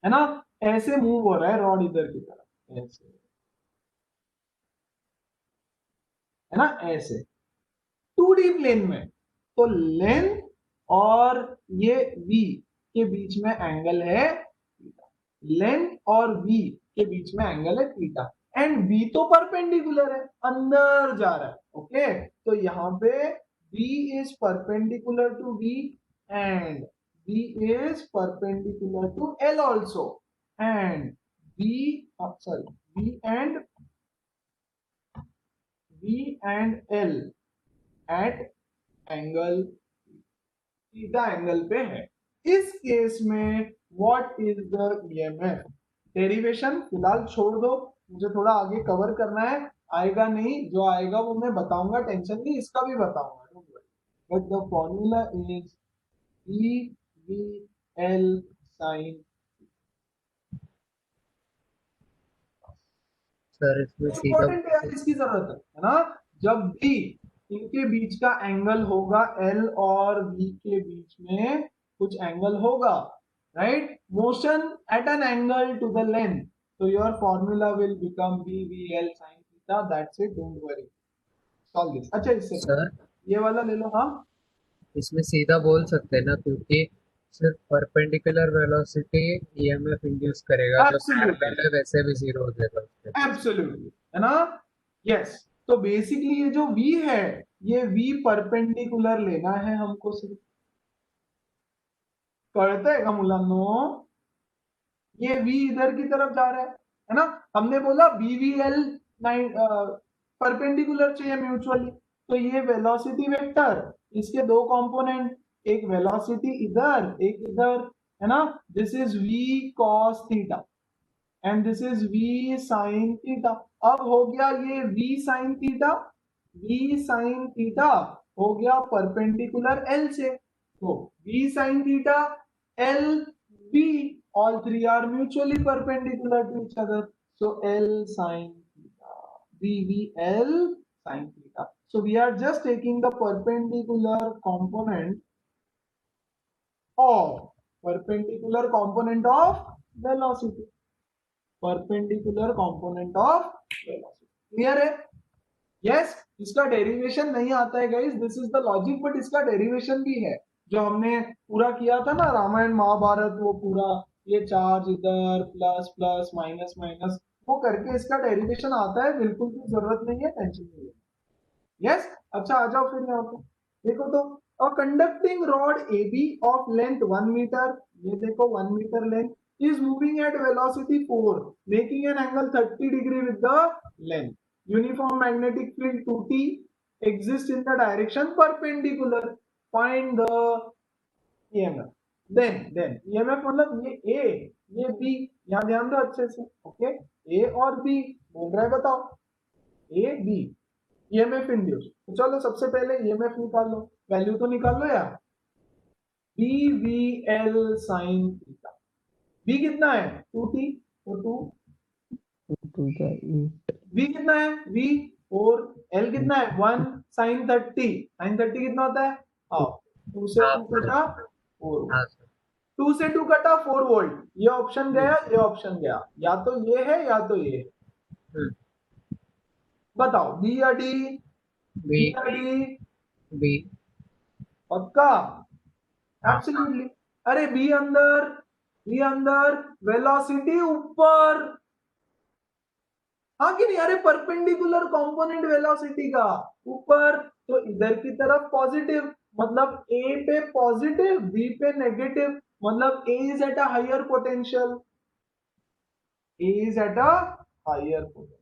A: है ना, ऐसे मूव हो रहा है रॉड इधर की तरफ, ऐसे है ना, ऐसे 2D प्लेन में. तो लेंथ और ये v के बीच में एंगल है थीटा. लेंथ और v के बीच में एंगल है थीटा. एंड v तो परपेंडिकुलर है, अंदर जा रहा है. ओके, तो यहाँ पे v is perpendicular to v and v is perpendicular to L also. And v and L at angle theta angle पे है. इस केस में what is the EMF? Derivation फिलहाल छोड़ दो, मुझे थोड़ा आगे कवर करना है. आएगा नहीं, जो आएगा वो मैं बताऊंगा, टेंशन नहीं, इसका भी बताऊंगा, don't worry. But the formula is E V L sine.
D: Sir इसमें सीधा
A: इंपॉर्टेंट है, इसकी जरूरत है ना. जब भी इनके बीच का एंगल होगा L और V के बीच में कुछ एंगल होगा, right? Motion at an angle to the length, so your formula will become BVL sin theta. That's it, don't worry. Solve this. अच्छा इससे
D: सर
A: ये वाला ले लो। हाँ
D: इसमें सीधा बोल सकते हैं ना, क्योंकि सिर्फ परपेंडिकुलर वेलोसिटी ईएमएफ इंड्यूस करेगा, जो
A: Absolutely.
D: पैरेलल है वैसे भी जीरो हो जाएगा उसके।
A: एब्सोल्युटली, है ना? यस, तो बेसिकली ये जो V है, ये V परपेंडिकुलर लेना है हमको सिर्फ। कळतंय का मुलांनो? ये V इधर की तरफ जा रहा है ना? हमने बोला BVL परपेंडिकुलर चाहिए म्यूचुअली, तो ये वेलोसिटी वेक्टर, इसके दो कंपोनेंट, एक वेलोसिटी इधर एक इधर, है ना? This is V cos theta and this is V sin theta. अब हो गया ये V sin theta, V sin theta हो गया परपेंडिकुलर L से, तो V sin theta L V, all three are mutually perpendicular to each other, so L sin theta, VVL sin theta. So we are just taking the perpendicular component of velocity, perpendicular component of velocity. Clear है? Yes, इसका derivation नहीं आता है guys, this is the logic, but इसका derivation भी है जो हमने पूरा किया था ना रामायण महाभारत, वो पूरा ये चार्ज इधर प्लस प्लस माइनस माइनस, वो करके इसका डेरिवेशन आता है, बिल्कुल भी जरूरत नहीं है, टेंशन नहीं है। यस, अच्छा आ जाओ फिर यहाँ पे देखो तो, a conducting rod AB of length 1 meter, ये देखो 1 meter length, is moving at velocity 4, making an angle 30 degree with the length. Uniform magnetic field 2T exists in the direction perpendicular. Find the EMF. Then EMF मतलब ये A, ये B, यहाँ ध्यान दो अच्छे से, ओके? A और B बोल रहा है, बताओ A B EMF इंड्यूस। तो चलो सबसे पहले EMF निकाल लो, वैल्यू तो निकाल लो यार। BVL sin थीटा, B कितना है 2T, तो 2 V कितना है V 4, L कितना है 1 sin 30, sin 30 कितना होता है हाफ, 2 से 2 कटा 4,
D: हाँ सर
A: 2 से 2 कटा 4 वोल्ट, ये ऑप्शन गया, ये ऑप्शन गया, या तो ये है या तो ये है। बताओ B या D?
D: बी
A: B या D?
D: बी
A: पक्का?
D: हाँ।
A: एब्सोल्युटली। अरे बी अंदर वेलोसिटी ऊपर, हाँ कि नहीं? अरे परपेंडिकुलर कंपोनेंट वेलोसिटी का ऊपर, तो इधर की तरफ पॉजिटिव, मतलब ए पे पॉजिटिव, बी पे नेगेटिव, मतलब A is at a higher potential, A is at a higher potential.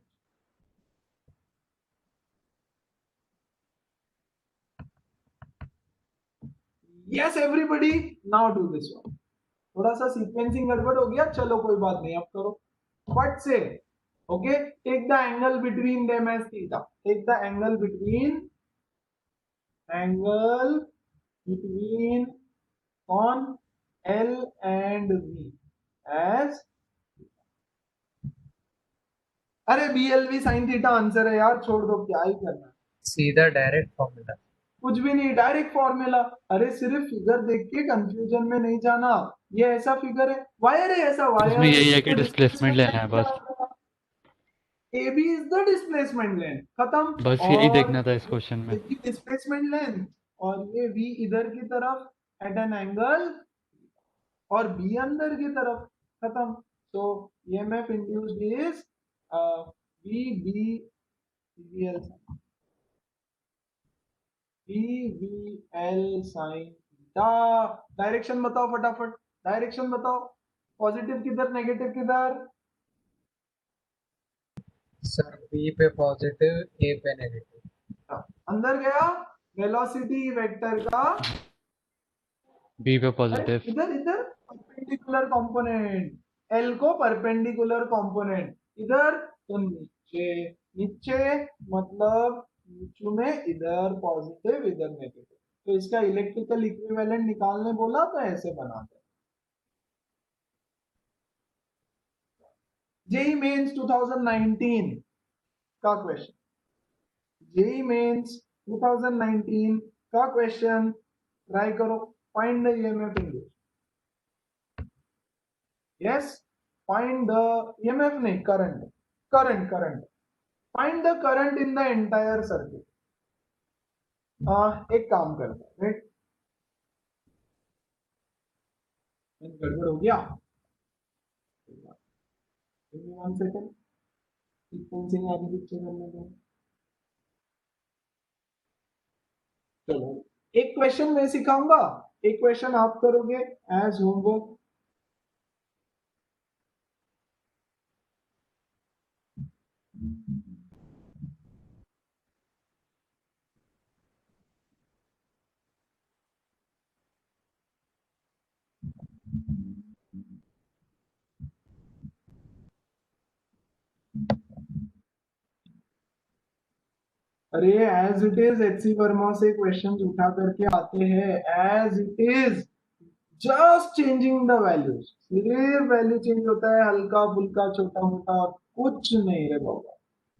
A: Yes everybody, now do this one. थोड़ा सा सीक्वेंसिंग गड़बड़ हो गया, चलो कोई बात नहीं, अब करो फट से। Okay, take the angle between them as theta, take the angle between on L and V as, अरे BLV sin थीटा आंसर है यार, छोड़ दो, क्या ही करना,
D: सीधा डायरेक्ट फॉर्मूला।
A: कुछ भी नहीं, डायरेक्ट फॉर्मूला। अरे सिर्फ फिगर देख के कंफ्यूजन में नहीं जाना, ये ऐसा फिगर है, वायर है, ऐसा वायर,
B: इसमें यही है कि डिस्प्लेसमेंट लेना है बस,
A: AB is the displacement length, खत्म।
B: बस यही
A: और
B: देखना था इस क्वेश्चन में।
A: डिस्प्लेसमेंट लेंथ, और ये V इधर की तरफ एट एन एंगल, और B अंदर की तरफ, खत्म। तो EMF induced is BVL sin theta. Direction बताओ फटाफट, डायरेक्शन बताओ, पॉजिटिव किधर नेगेटिव किधर?
D: सर बी पे पॉजिटिव, ए पे नेगेटिव।
A: अंदर गया वेलोसिटी वेक्टर का,
B: बी पे
A: अरे
B: पॉजिटिव,
A: इधर इधर परपेंडिकुलर कंपोनेंट, L को परपेंडिकुलर कंपोनेंट इधर, तो नीचे, नीचे मतलब नीचे में इधर पॉजिटिव इधर नेगेटिव, तो इसका इलेक्ट्रिकल इक्विवेलेंट निकालने बोला तो ऐसे बनाते हैं। जेई मेंस 2019 का क्वेश्चन, जेई मेंस 2019 का क्वेश्चन ट्राई करो. Find the EMF in this. Yes, find the EMF नहीं, current. Find the current in the entire circuit. एक काम करते हैं, राइट. गड़बड़ हो गया. 1 सेकंड, सीक्वेंसिंग आगे पीछे करने दो. चलो, एक क्वेश्चन मैं सिखाऊंगा, एक क्वेश्चन आप करोगे एज होमवर्क. अरे as it is HC Verma से क्वेश्चंस उठा करके आते हैं as it is, just changing the values. सिर्फ वैल्यू चेंज होता है, हल्का फुल्का छोटा मोटा कुछ नहीं रे बाबा.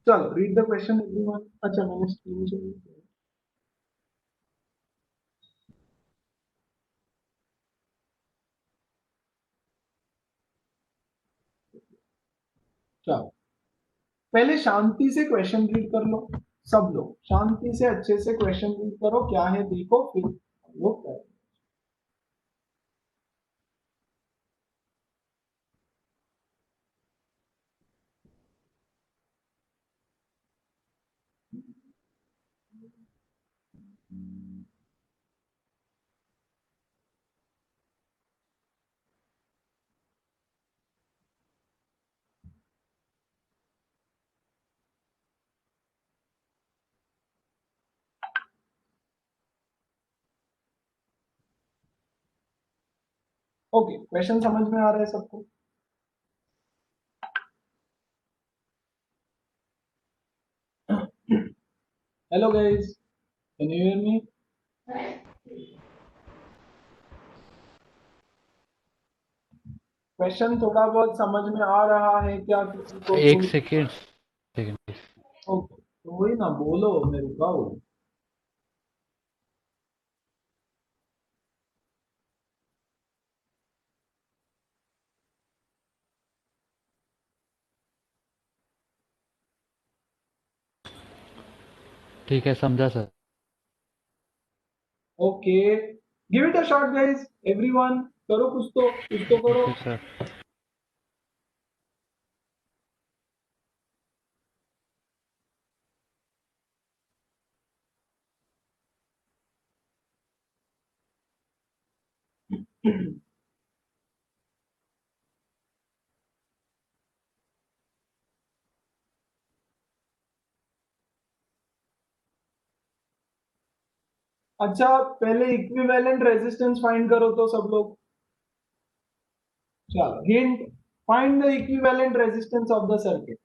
A: चलो रीड द क्वेश्चन एवरीवन. अच्छा मैंने स्क्रीन शेयर किया. चलो पहले शांति से क्वेश्चन रीड कर लो. सब लोग शांति से अच्छे से क्वेश्चन रीड करो, क्या है देखो, फिर हम लोग करें. ओके, क्वेश्चन समझ में आ रहा है सबको? Hello guys, can you hear me? Question थोड़ा बहुत समझ में आ रहा है क्या किसी को?
B: एक सेकेंड.
A: ओके, तो वही ना, बोलो, मैं रुका हूँ.
B: ठीक है, समझा sir.
A: Okay, give it a shot guys, everyone. करो कुछ तो करो.
B: Okay sir.
A: अच्छा, पहले इक्विवेलेंट रेजिस्टेंस फाइंड करो तो सब लोग. चलो, hint, find the equivalent resistance of the circuit.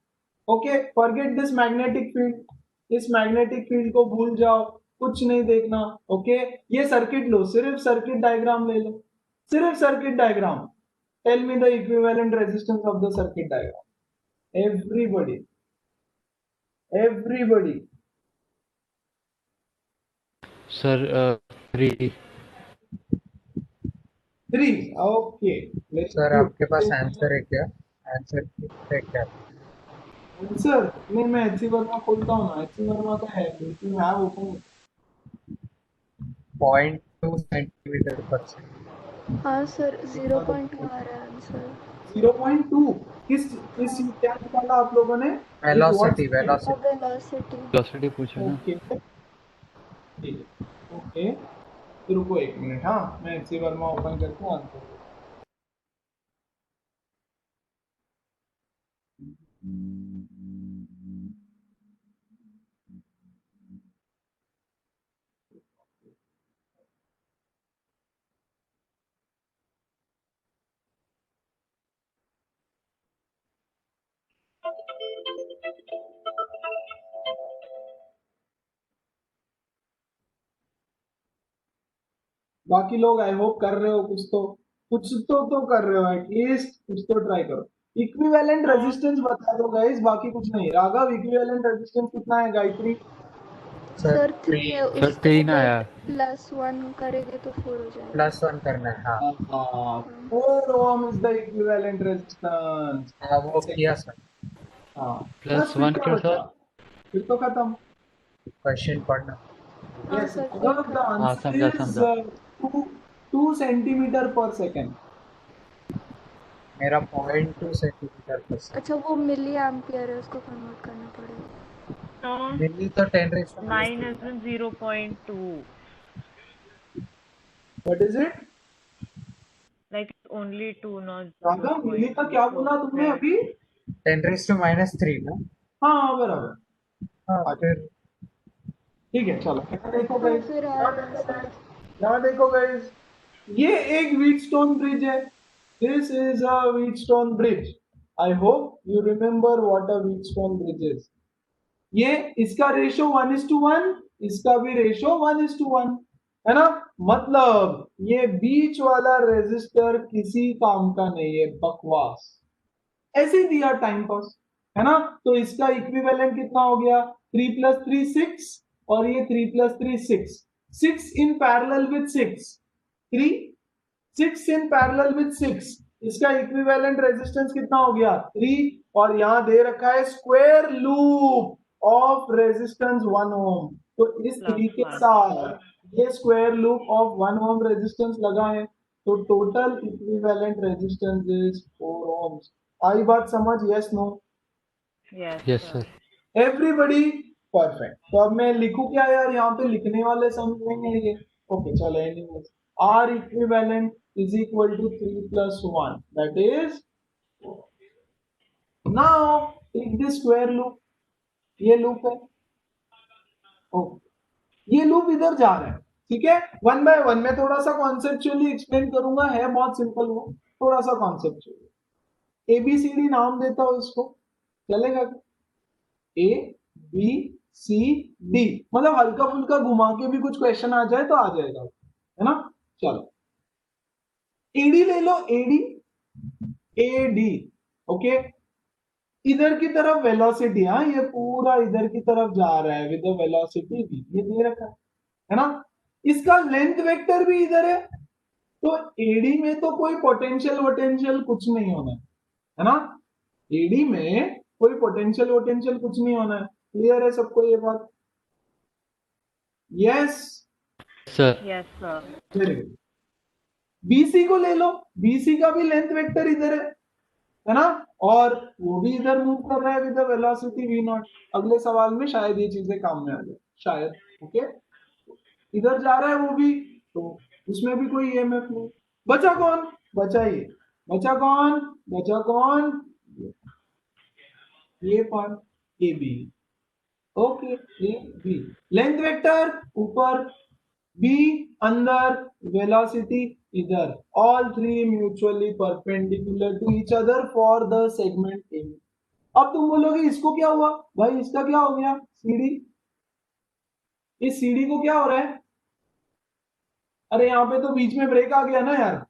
A: Okay, forget this magnetic field. इस मैग्नेटिक फील्ड को भूल जाओ, कुछ नहीं देखना. ओके, ये सर्किट लो, सिर्फ सर्किट डायग्राम ले लो, सिर्फ circuit diagram. Tell me the equivalent resistance of the circuit diagram. Everybody.
B: Sir 3.
A: 3. Okay,
D: sir आपके पास आंसर है क्या? आंसर है क्या?
A: आंसर नहीं, मैं एचसी वर्मा खोलता हूँ ना, एचसी वर्मा का है, लेकिन मैं ओपन
D: 0.2 सेंटीमीटर पर सेकंड.
E: हाँ सर, 0.2 आ रहा है आंसर.
A: 0.2. किस क्या निकाला आप लोगों ने?
D: Velocity
E: velocity.
B: वेलोसिटी पूछा ना.
A: ओके, ठीक है. ओके, तो रुको 1 मिनट. हाँ, मैं एचसी वर्मा ओपन करके आंसर. बाकी लोग आई होप कर रहे हो, कुछ तो कर रहे हो, एटलीस्ट कुछ तो ट्राई करो. इक्विवेलेंट रेजिस्टेंस बता दो गाइस, बाकी कुछ नहीं. राघव, इक्विवेलेंट रेजिस्टेंस कितना है? गायत्री
E: सर 3 है
B: सर
E: उसको
B: 3 आया।
E: +1 करेंगे तो 4 हो जाएगा।
D: +1 करना है, हाँ।
A: 4 ohm is the equivalent resistance.
D: हाँ, वो किया सर।
A: हाँ, बस फिर
B: +1
A: क्या
B: क्यों
A: बचा?
B: सर?
A: फिर तो खत्म।
D: क्वेश्चन पढ़ना।
E: हाँ
A: Yes,
E: सर फिर
A: the
B: हाँ
A: answer
B: समझा
A: is
B: समझा।
A: 2 centimeter per second.
D: मेरा 0.2 सेंटीमीटर पर
E: अच्छा वो मिली एम्पियर है उसको कन्वर्ट करना पड़ेगा।
C: No,
D: मिली तो 10⁻⁻²।
C: 9 isn't 0.2.
A: What is it?
C: Like it's only 2, not
A: Radha, मिली का
C: 0.2.
A: क्या
C: So
A: बोला तुमने
C: there.
A: अभी?
D: 10⁻³ ना।
A: हाँ, बराबर।
D: हाँ, फिर
A: ठीक है, चलो यहाँ देखो
E: तो
A: गाइस,
E: फिर आएगा सर।
A: यहाँ देखो गाइस, ये एक व्हीटस्टोन ब्रिज है। This is a Wheatstone bridge. I hope you remember what a Wheatstone bridge is. ये इसका रेशो 1:1, इसका भी रेशो 1:1, है ना? मतलब ये बीच वाला रेजिस्टर किसी काम का नहीं है, बकवास, ऐसे ही दिया टाइम पास, है ना? तो इसका इक्विवेलेंट कितना हो गया? 3 + 3 6, और ये 3 + 3 6, 6 in parallel with 6, 3 6 in parallel with 6, इसका इक्विवेलेंट रेजिस्टेंस कितना हो गया? 3, और यहां दे रखा है square loop of resistance 1 ohm. तो इस 3 के
C: +1.
A: साथ ये square loop of 1 ohm resistance लगा है, तो total equivalent resistance is 4 ohms. आई बात समझ? Yes no?
C: Yes,
B: yes
C: sir.
B: Sir.
A: Everybody perfect. तो अब मैं लिखूं क्या यार? यहाँ पे लिखने वाले समझेंगे ये। ओके चलो, anyways, R equivalent is equal to 3 + 1, that is, now take this square loop, ये लूप है, ओके, ये लूप इधर जा रहा है, ठीक है? 1 बाय 1 में थोड़ा सा कॉन्सेप्चुअली एक्सप्लेन करूंगा, है बहुत सिंपल वो, थोड़ा सा कॉन्सेप्चुअली। एबीसीडी नाम देता हूं इसको, चलेगा? ए बी सी डी, मतलब हल्का फुल्का घुमा के भी कुछ क्वेश्चन आ जाए तो आ जाएगा, है ना? चलो, एडी ले लो, एडी, एडी, ओके। इधर की तरफ वेलोसिटी, हाँ, ये पूरा इधर की तरफ जा रहा है विद वेलोसिटी भी, ये दे रखा है ना? इसका लेंथ वेक्टर भी इधर है, तो एडी में तो कोई पोटेंशियल वोटेंशियल कुछ नहीं होना है ना? एडी में कोई पोटेंशियल वोटेंशियल कुछ नहीं होना है। क्लियर है सबको ये बात? Yes,
B: sir
C: Yes, sir.
A: Very good. BC को ले लो, बीसी का भी लेंथ वेक्टर इधर है ना? और वो भी इधर मूव कर रहा है विद द वेलोसिटी v0। अगले सवाल में शायद ये चीजें काम में आ जाए, शायद। ओके, इधर जा रहा है वो भी, तो उसमें भी कोई ईएमएफ नहीं। बचा कौन? बचा ये, बचा कौन? बचा कौन? ये part, A B, okay, A B, length vector ऊपर, बी अंदर, वेलोसिटी इधर, all three mutually perpendicular to each other for the segment A. अब तुम बोलोगे इसको क्या हुआ भाई? इसका क्या हो गया? सीडी, इस सीडी को क्या हो रहा है? अरे यहाँ पे तो बीच में ब्रेक आ गया ना यार,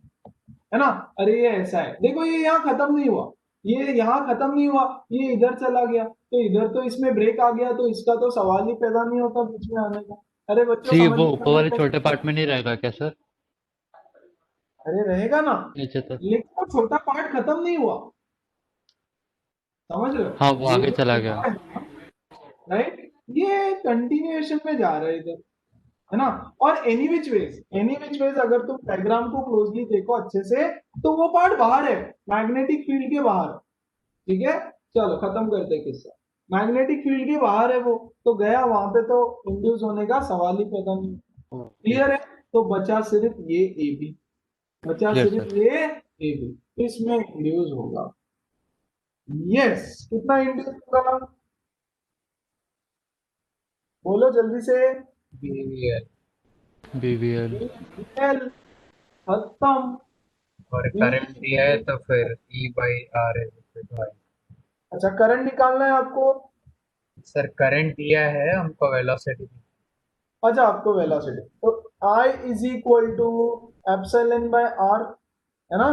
A: है ना? अरे ये ऐसा है, देखो ये यहाँ खत्म नहीं हुआ, ये यहाँ खत्म नहीं हुआ, ये इधर चला गया, तो इधर तो इसमें ब्रेक आ गया, तो इसका तो सवाल ही पैदा नहीं होता बीच में आने का। अरे बच्चों
B: सी
A: समझ
B: वो
A: में
B: ऊपर
A: आ
B: वाले
A: रहा है?
B: छोटे पार्ट में नहीं रहेगा क्या सर?
A: अरे रहेगा ना,
B: नीचे तो।
A: लेकिन वो छोटा पार्ट खत्म नहीं हुआ, समझ रहे हो?
B: हाँ वो
A: ये
B: आगे
A: जो
B: चला
A: छोटा
B: गया।
A: है ना, राइट, ये कंटिन्यूएशन में जा रहा है इधर, है ना? और एनी विच वेज अगर तुम डायग्राम को क्लोजली देखो अच्छे से, तो वो पार्ट बाहर है, मैग्नेटिक फील्ड के बाहर, ठीक है? चलो खत्म करते हैं किस्सा। मैग्नेटिक फील्ड के बाहर है वो, तो गया वहां पे, तो इंड्यूस होने का सवाल ही पैदा नहीं। क्लियर है? तो बचा सिर्फ ये ए बी, बचा
B: Clear,
A: सिर्फ
B: sir.
A: ये ए बी, इसमें इंड्यूस होगा। यस, कितना इंड्यूस होगा? बोलो जल्दी से।
D: BVL
B: BVL।
A: एल, खत्म।
D: और करंट दिया है तो फिर E/R है।
A: अच्छा, करंट निकालना है आपको?
D: सर करंट दिया है हमको, वेलोसिटी।
A: अच्छा, आपको वेलोसिटी, तो I is equal to epsilon by R, है ना?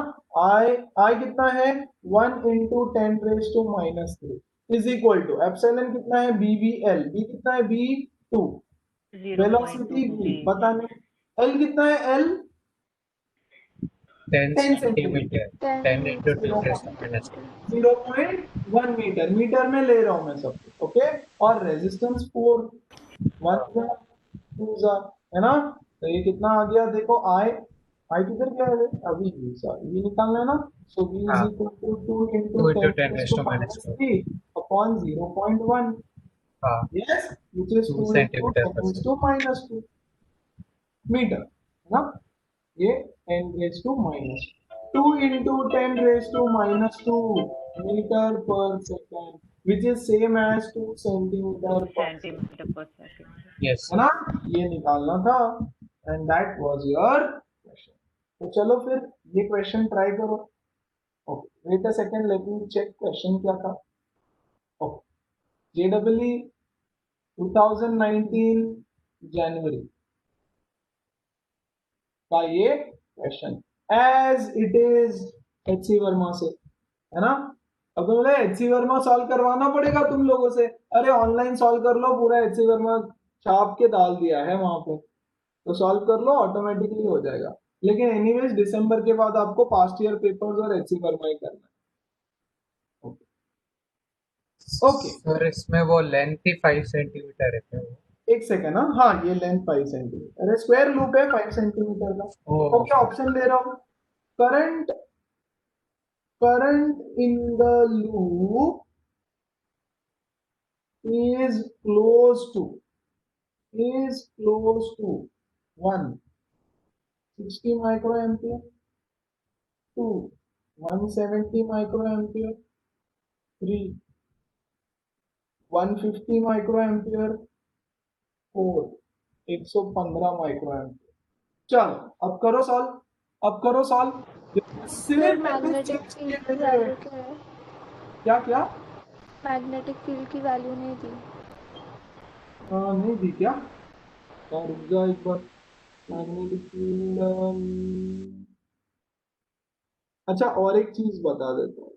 A: I कितना है? 1 × 10⁻³ इज इक्वल टू एप्सिलॉन कितना है? BVL, B कितना है? B2, वेलोसिटी v
C: 0.2
A: पता नहीं, l कितना है, l
D: 10
A: 10
D: centimetre, 10 into 10 raised to minus 2.
A: 0.1 metre, metre में ले रहा हूं मैं सब कुछ, ओके। और रेजिस्टेंस 4, 1 जा 2 जा, है ना। तो ये कितना आ गया देखो, आई किधर गया है, अभी ये निकालना है ना। सो v इज
D: हाँ,
A: equal to 2
D: 2
A: into
D: into
A: 10
D: 10 raised
A: to
D: to minus
A: minus
D: 2.
A: 3 upon 0.1,
D: हाँ,
A: yes, which is
D: 2
A: 2 into
D: centimeter
A: 10
D: per
A: raised to
D: second.
A: minus 2 metre, है ना। ये 10 raised to minus 2 into 10 raised to minus 2 meter per second, which is same as 2 centimeter per second,
C: centimeter per second.
D: Yes,
A: है ना। ये निकालना था, and that was your question. तो चलो फिर ये क्वेश्चन ट्राई करो। Okay, wait a second, let me check question क्या था। ओके, जेडब्ल्यू 2019 जनवरी का ये question, as it is H C. Verma से, है ना। अब तो बोले एच.सी. वर्मा सॉल्व करवाना पड़ेगा तुम लोगों से। अरे ऑनलाइन सॉल्व कर लो, पूरा एच.सी. वर्मा छाप के डाल दिया है वहां पे, तो सॉल्व कर लो, ऑटोमेटिकली हो जाएगा। लेकिन एनीवेज दिसंबर के बाद आपको पास्ट ईयर पेपर्स और एच.सी. वर्मा ही करना है। ओके,
D: सर इसमें वो लेंथ ही 5 सेंटीमीटर है क्या वो?
A: एक सेकेंड, हाँ ये लेंथ 5 सेंटीमीटर है, स्क्वायर लूप है 5 सेंटीमीटर का।
D: ओह,
A: ओके, ऑप्शन दे रहा हूँ। Current in the loop is close to 160 microampere, 2 170 microampere, 3 150 microampere, 4 115 microampere। चलो अब करो सॉल्व, अब करो सॉल्व।
E: सर
A: सिर्फ
E: मैग्नेटिक फील्ड की वैल्यू क्या है?
A: क्या क्या
E: मैग्नेटिक फील्ड की वैल्यू नहीं दी।
A: नहीं दी क्या? रुक जा एक बार, मैग्नेटिक फील्ड। अच्छा, और एक चीज बता देता हूँ।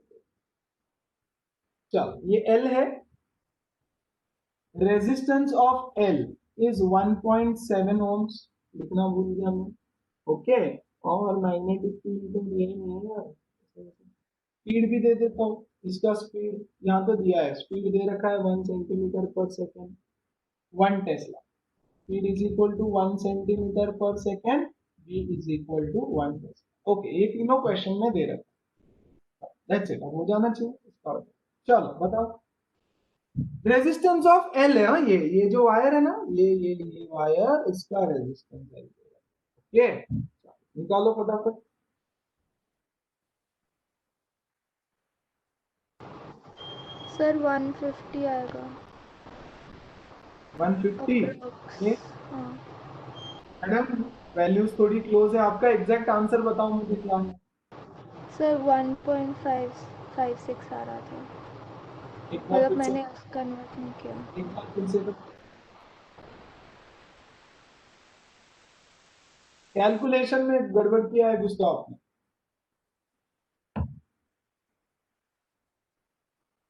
A: चल, ये L है, resistance of L is 1.7 ohms, लिखना भूल गया मैं, ओके। और मैग्नेटिक फील्ड तो दिया ही नहीं है यार, स्पीड भी दे देता हूँ। इसका स्पीड यहाँ तो दिया है, स्पीड दे रखा है 1 सेंटीमीटर पर second, 1 Tesla. speed is equal to 1 centimeter per second, v is equal to 1 Tesla. Okay, ये तीनों क्वेश्चन में दे रखा है, दैट्स इट, हो जाना चाहिए इसका। चलो बताओ, रेजिस्टेंस ऑफ L है, हाँ, ये जो वायर है ना, ये वायर, इसका रेजिस्टेंस है, ओके। निकालो फटाफट।
E: सर 150 आएगा
A: 150,
E: अप्रॉक्स।
A: ये
E: हाँ
A: मैडम वैल्यूज थोड़ी क्लोज है, आपका एग्जैक्ट आंसर बताओ मुझे क्या है।
E: सर 1.556 आ रहा था,
A: एक बार
E: मतलब
A: फिर से,
E: मैंने कन्वर्ट नहीं किया।
A: एक बार फिर से कैलकुलेशन में गड़बड़ किया है कुछ तो आपने।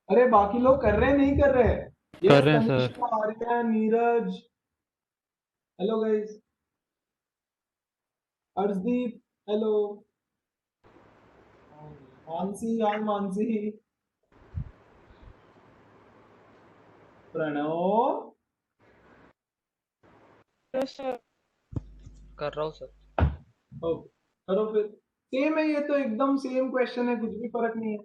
A: अरे बाकी लोग कर रहे हैं, नहीं कर रहे हैं?
B: कर
A: यस,
B: रहे हैं sir.
A: Tanishka, Arya, Neeraj, hello guys, Arshdeep, hello, Mansi, hi Mansi, Pranav,
F: कर रहा हूँ सर।
A: ओके, करो फिर। सेम है, ये तो एकदम सेम क्वेश्चन है, कुछ भी फर्क नहीं है।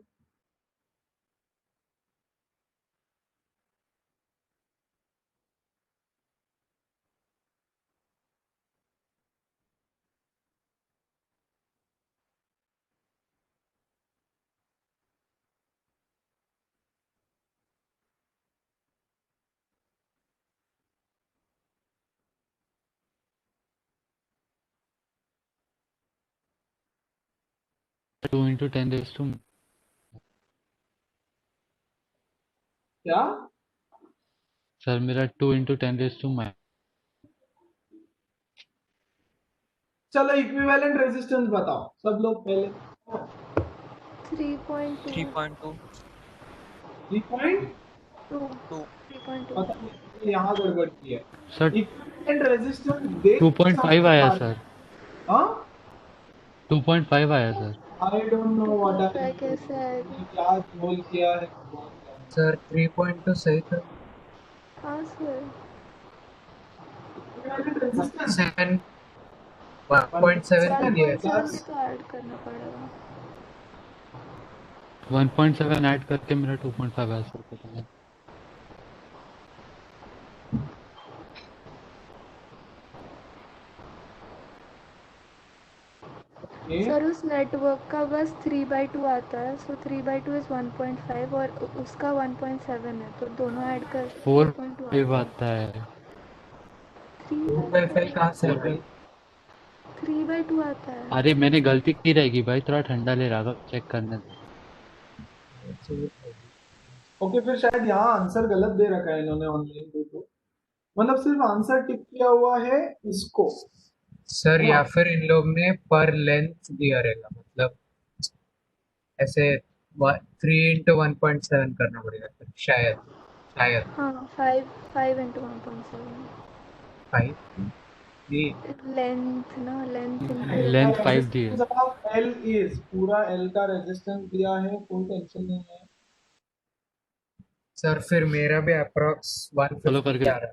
B: टू इंटू 10 रेज टू,
A: क्या?
B: सर मेरा 2 इंटू 10 रेज टू माइनस।
A: चलो इक्विवेलेंट रेजिस्टेंस बताओ सब लोग पहले।
E: 3.2
F: 3.2
A: 3.2,
E: 3.2
A: पता नहीं यहाँ गड़बड़ की है।
B: सर
A: equivalent resistance देख
B: 2.5 आया सर,
A: हाँ
B: 2.5 आया sir.
A: I don't know what I
E: 2.5 कैसे आएगा?
A: मैंने क्या रोल किया है भगवान जाने।
D: सर 3.2 सही था।
E: हाँ सर।
A: Equivalent resistance
D: 7 1.7
A: 1.7
D: दिया है।
E: 1.7 भी तो ऐड करना पड़ेगा।
B: 1.7 ऐड करके मेरा 2.5 आया सर, पता नहीं।
A: ये
E: सर उस नेटवर्क का बस 3/2 आता है, सो 3/2 इज 1.5 और उसका 1.7 है, तो दोनों ऐड कर 3.2
B: 4.5
E: आता है।
B: आता है।
D: 2.5 कहाँ से आ गई?
E: 3/2 आता है।
B: अरे मैंने गलती की रहेगी भाई, थोड़ा ठंडा ले रहा था, चेक करने दो।
A: ओके फिर शायद यहाँ आंसर गलत दे रखा है इन्होंने ऑनलाइन को, मतलब सिर्फ आंसर टिक किया हुआ है इसको।
D: सर या फिर इन लोग ने पर लेंथ दिया रहेगा, मतलब ऐसे 3 into 1.7 करना पड़ेगा फिर, शायद शायद
E: हाँ 5 into 1.7
D: 5 ये
E: लेंथ ना, लेंथ इनटू
B: लेंथ
E: रेडियस।
B: 5 दी है।
A: रेजिस्टेंस ऑफ एल इज पूरा एल का रेजिस्टेंस दिया है, कोई टेंशन नहीं है।
D: सर फिर मेरा भी अप्रॉक्स
B: फॉलो
D: 150
B: करके
D: आ रहा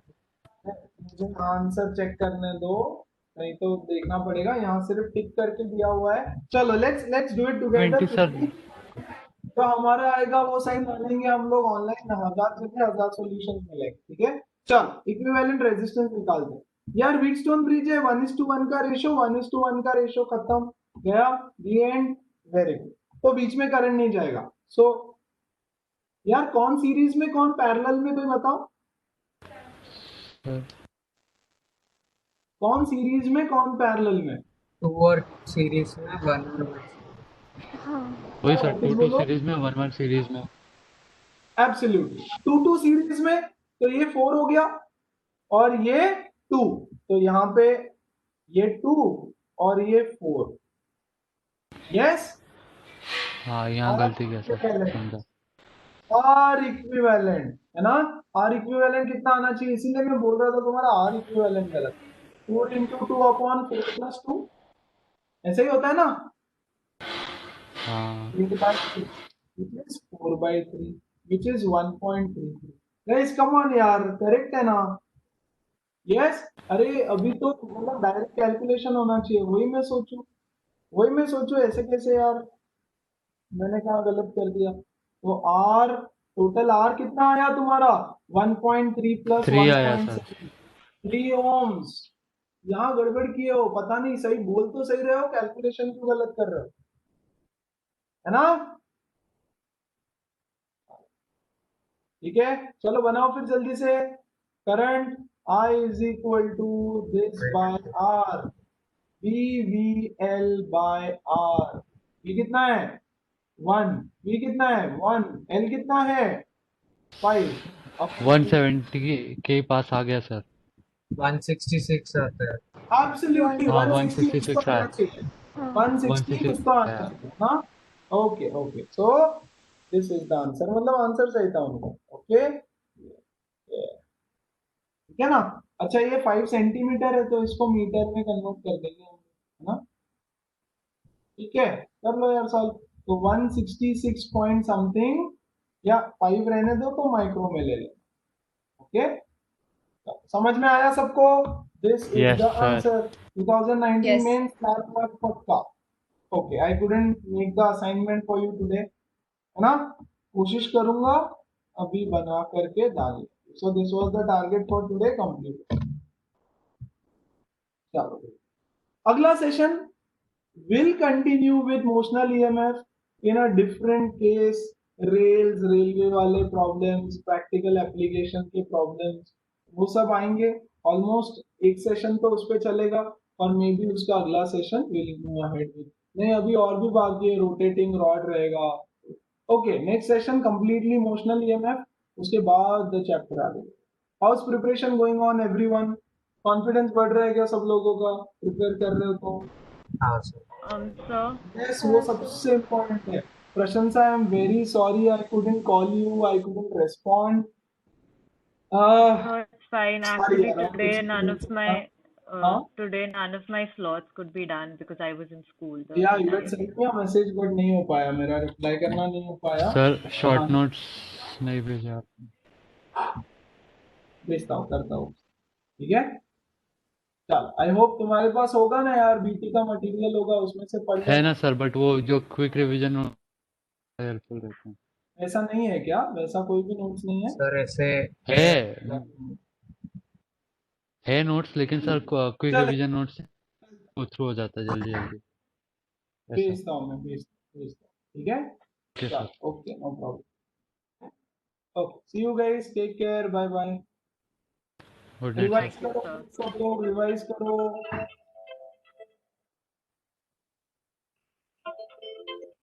D: है।
A: मुझे आंसर चेक करने दो, नहीं तो देखना पड़ेगा, यहाँ सिर्फ टिक करके दिया हुआ है। चलो let's do it together
B: 20 sir.
A: Quickly. तो हमारा आएगा वो साइन मानेंगे हम लोग ऑनलाइन, 1000 सॉल्यूशन मिलेंगे, ठीक है। चल इक्विवेलेंट रेजिस्टेंस निकालते हैं यार। व्हीटस्टोन ब्रिज है 1:1 का रेशो, 1:1 का रेशो खत्म गया, दी एंड, वेरी गुड। तो बीच में करंट नहीं जाएगा। सो यार कौन सीरीज में कौन पैरेलल में, कोई बताओ कौन सीरीज में कौन पैरेलल में।
D: 2 और सीरीज में 1 और 1 सीरीज।
E: हाँ
B: वही सर,
A: वापस
B: 2
A: बोलो।
B: सीरीज में, 1 सीरीज में।
A: एब्सोल्युटली 2 सीरीज में, तो ये 4 हो गया और ये 2, तो यहाँ पे ये 2 और ये 4, यस।
B: हाँ यहाँ गलती किया सर, समझा।
A: आर इक्विवेलेंट है ना, आर इक्विवेलेंट कितना आना चाहिए, इसीलिए मैं बोल रहा था तुम्हारा आर इक्विवेलेंट गलत। 4 into 2/4 + 2 ऐसे ही होता है ना,
B: हाँ
A: 8/3 which is 4/3 which is 1.33। Guys come on यार, करेक्ट है ना, यस। अरे अभी तो मतलब डायरेक्ट कैलकुलेशन होना चाहिए, वही मैं सोचू ऐसे कैसे यार, मैंने कहा गलत कर दिया। तो आर, टोटल आर कितना आया तुम्हारा, 1.3 +
B: 3 आया सर।
A: 1.7 3 ओम्स। यहाँ गड़बड़ किए हो, पता नहीं, सही बोल तो सही रहे हो, कैलकुलेशन क्यों गलत कर रहे हो, है ना। ठीक है चलो बनाओ फिर जल्दी से। Current I is equal to this by R, B V L by R. ये कितना है 1, बी कितना है 1, एल कितना है 5। अब
B: 170 के पास आ गया सर।
D: 166 आता है।
A: एब्सोल्युटली
B: हाँ
A: 160 उसको
B: 166
A: आना
B: आया।
A: चाहिए,
E: हाँ
A: 160 उसको
B: 166
A: आना
B: आया।
A: चाहिए ना। Okay okay, so this is the answer, मतलब आंसर सही था उनको। ओके ठीक है ना। अच्छा ये 5 सेंटीमीटर है तो इसको मीटर में कन्वर्ट कर देंगे हम, है ना। ठीक है कर लो यार सॉल्व। तो 166 पॉइंट समथिंग, या 5 रहने दो तो माइक्रो में ले लेना। ओके समझ में आया सबको, this is
B: yes
A: the
B: sir.
A: Answer. 2019
F: Yes.
A: Mains slab work पक्का। Okay I couldn't make the assignment for you today, है ना, कोशिश करूंगा अभी बना करके डालने। So this was the target for today, complete. चलो अगला session will continue with motional EMF in a different case, rails railway वाले प्रॉब्लम्स, प्रैक्टिकल एप्लीकेशन के प्रॉब्लम्स, वो सब आएंगे। ऑलमोस्ट एक सेशन तो उस पर चलेगा और मे बी उसका अगला session will move ahead with, नहीं अभी और भी बाकी है, रोटेटिंग रॉड रहेगा। Okay next session completely motional EMF, उसके बाद द चैप्टर आ गया। House preparation going on everyone, confidence बढ़ रहा है क्या सब लोगों का, प्रिपेयर कर रहे हो तो
D: हाँ सर।
C: Sir,
A: यस वो सबसे इम्पोर्टेंट है। प्रशंसा I am very sorry I couldn't call you, I couldn't respond.
C: sir, fine.
A: Sorry,
C: Actually,
A: यार,
C: today
A: कुछ
C: none of my
A: हाँ?
C: today none of my slots could be done because I was in school.
A: या you had sent me a message but नहीं हो पाया, मेरा reply करना नहीं हो पाया।
B: सर शॉर्ट
A: हाँ,
B: नोट्स नहीं भेजे आपने।
A: भेजता हूँ, करता हूँ, ठीक है। चल, आई होप तुम्हारे पास होगा ना यार, बीटी का मटेरियल होगा, उसमें से पढ़
B: है
A: लेना।
B: ना सर, बट वो जो क्विक रिवीजन हेल्पफुल रहते हैं।
A: ऐसा नहीं है क्या? वैसा कोई भी नोट्स नहीं है?
D: सर ऐसे
B: है नोट्स, लेकिन सर क्विक
A: चल,
B: रिवीजन नोट्स वो थ्रू हो जाता है जल्दी जल्दी ऐसा।
A: भेजता हूँ मैं, भेजता हूँ, ठीक है।
B: ओके
A: चल,
B: sir.
A: Okay, no problem. Okay, see you guys, take care, bye bye.
B: Good night sir.
A: Revise करो, रिवाइज करो।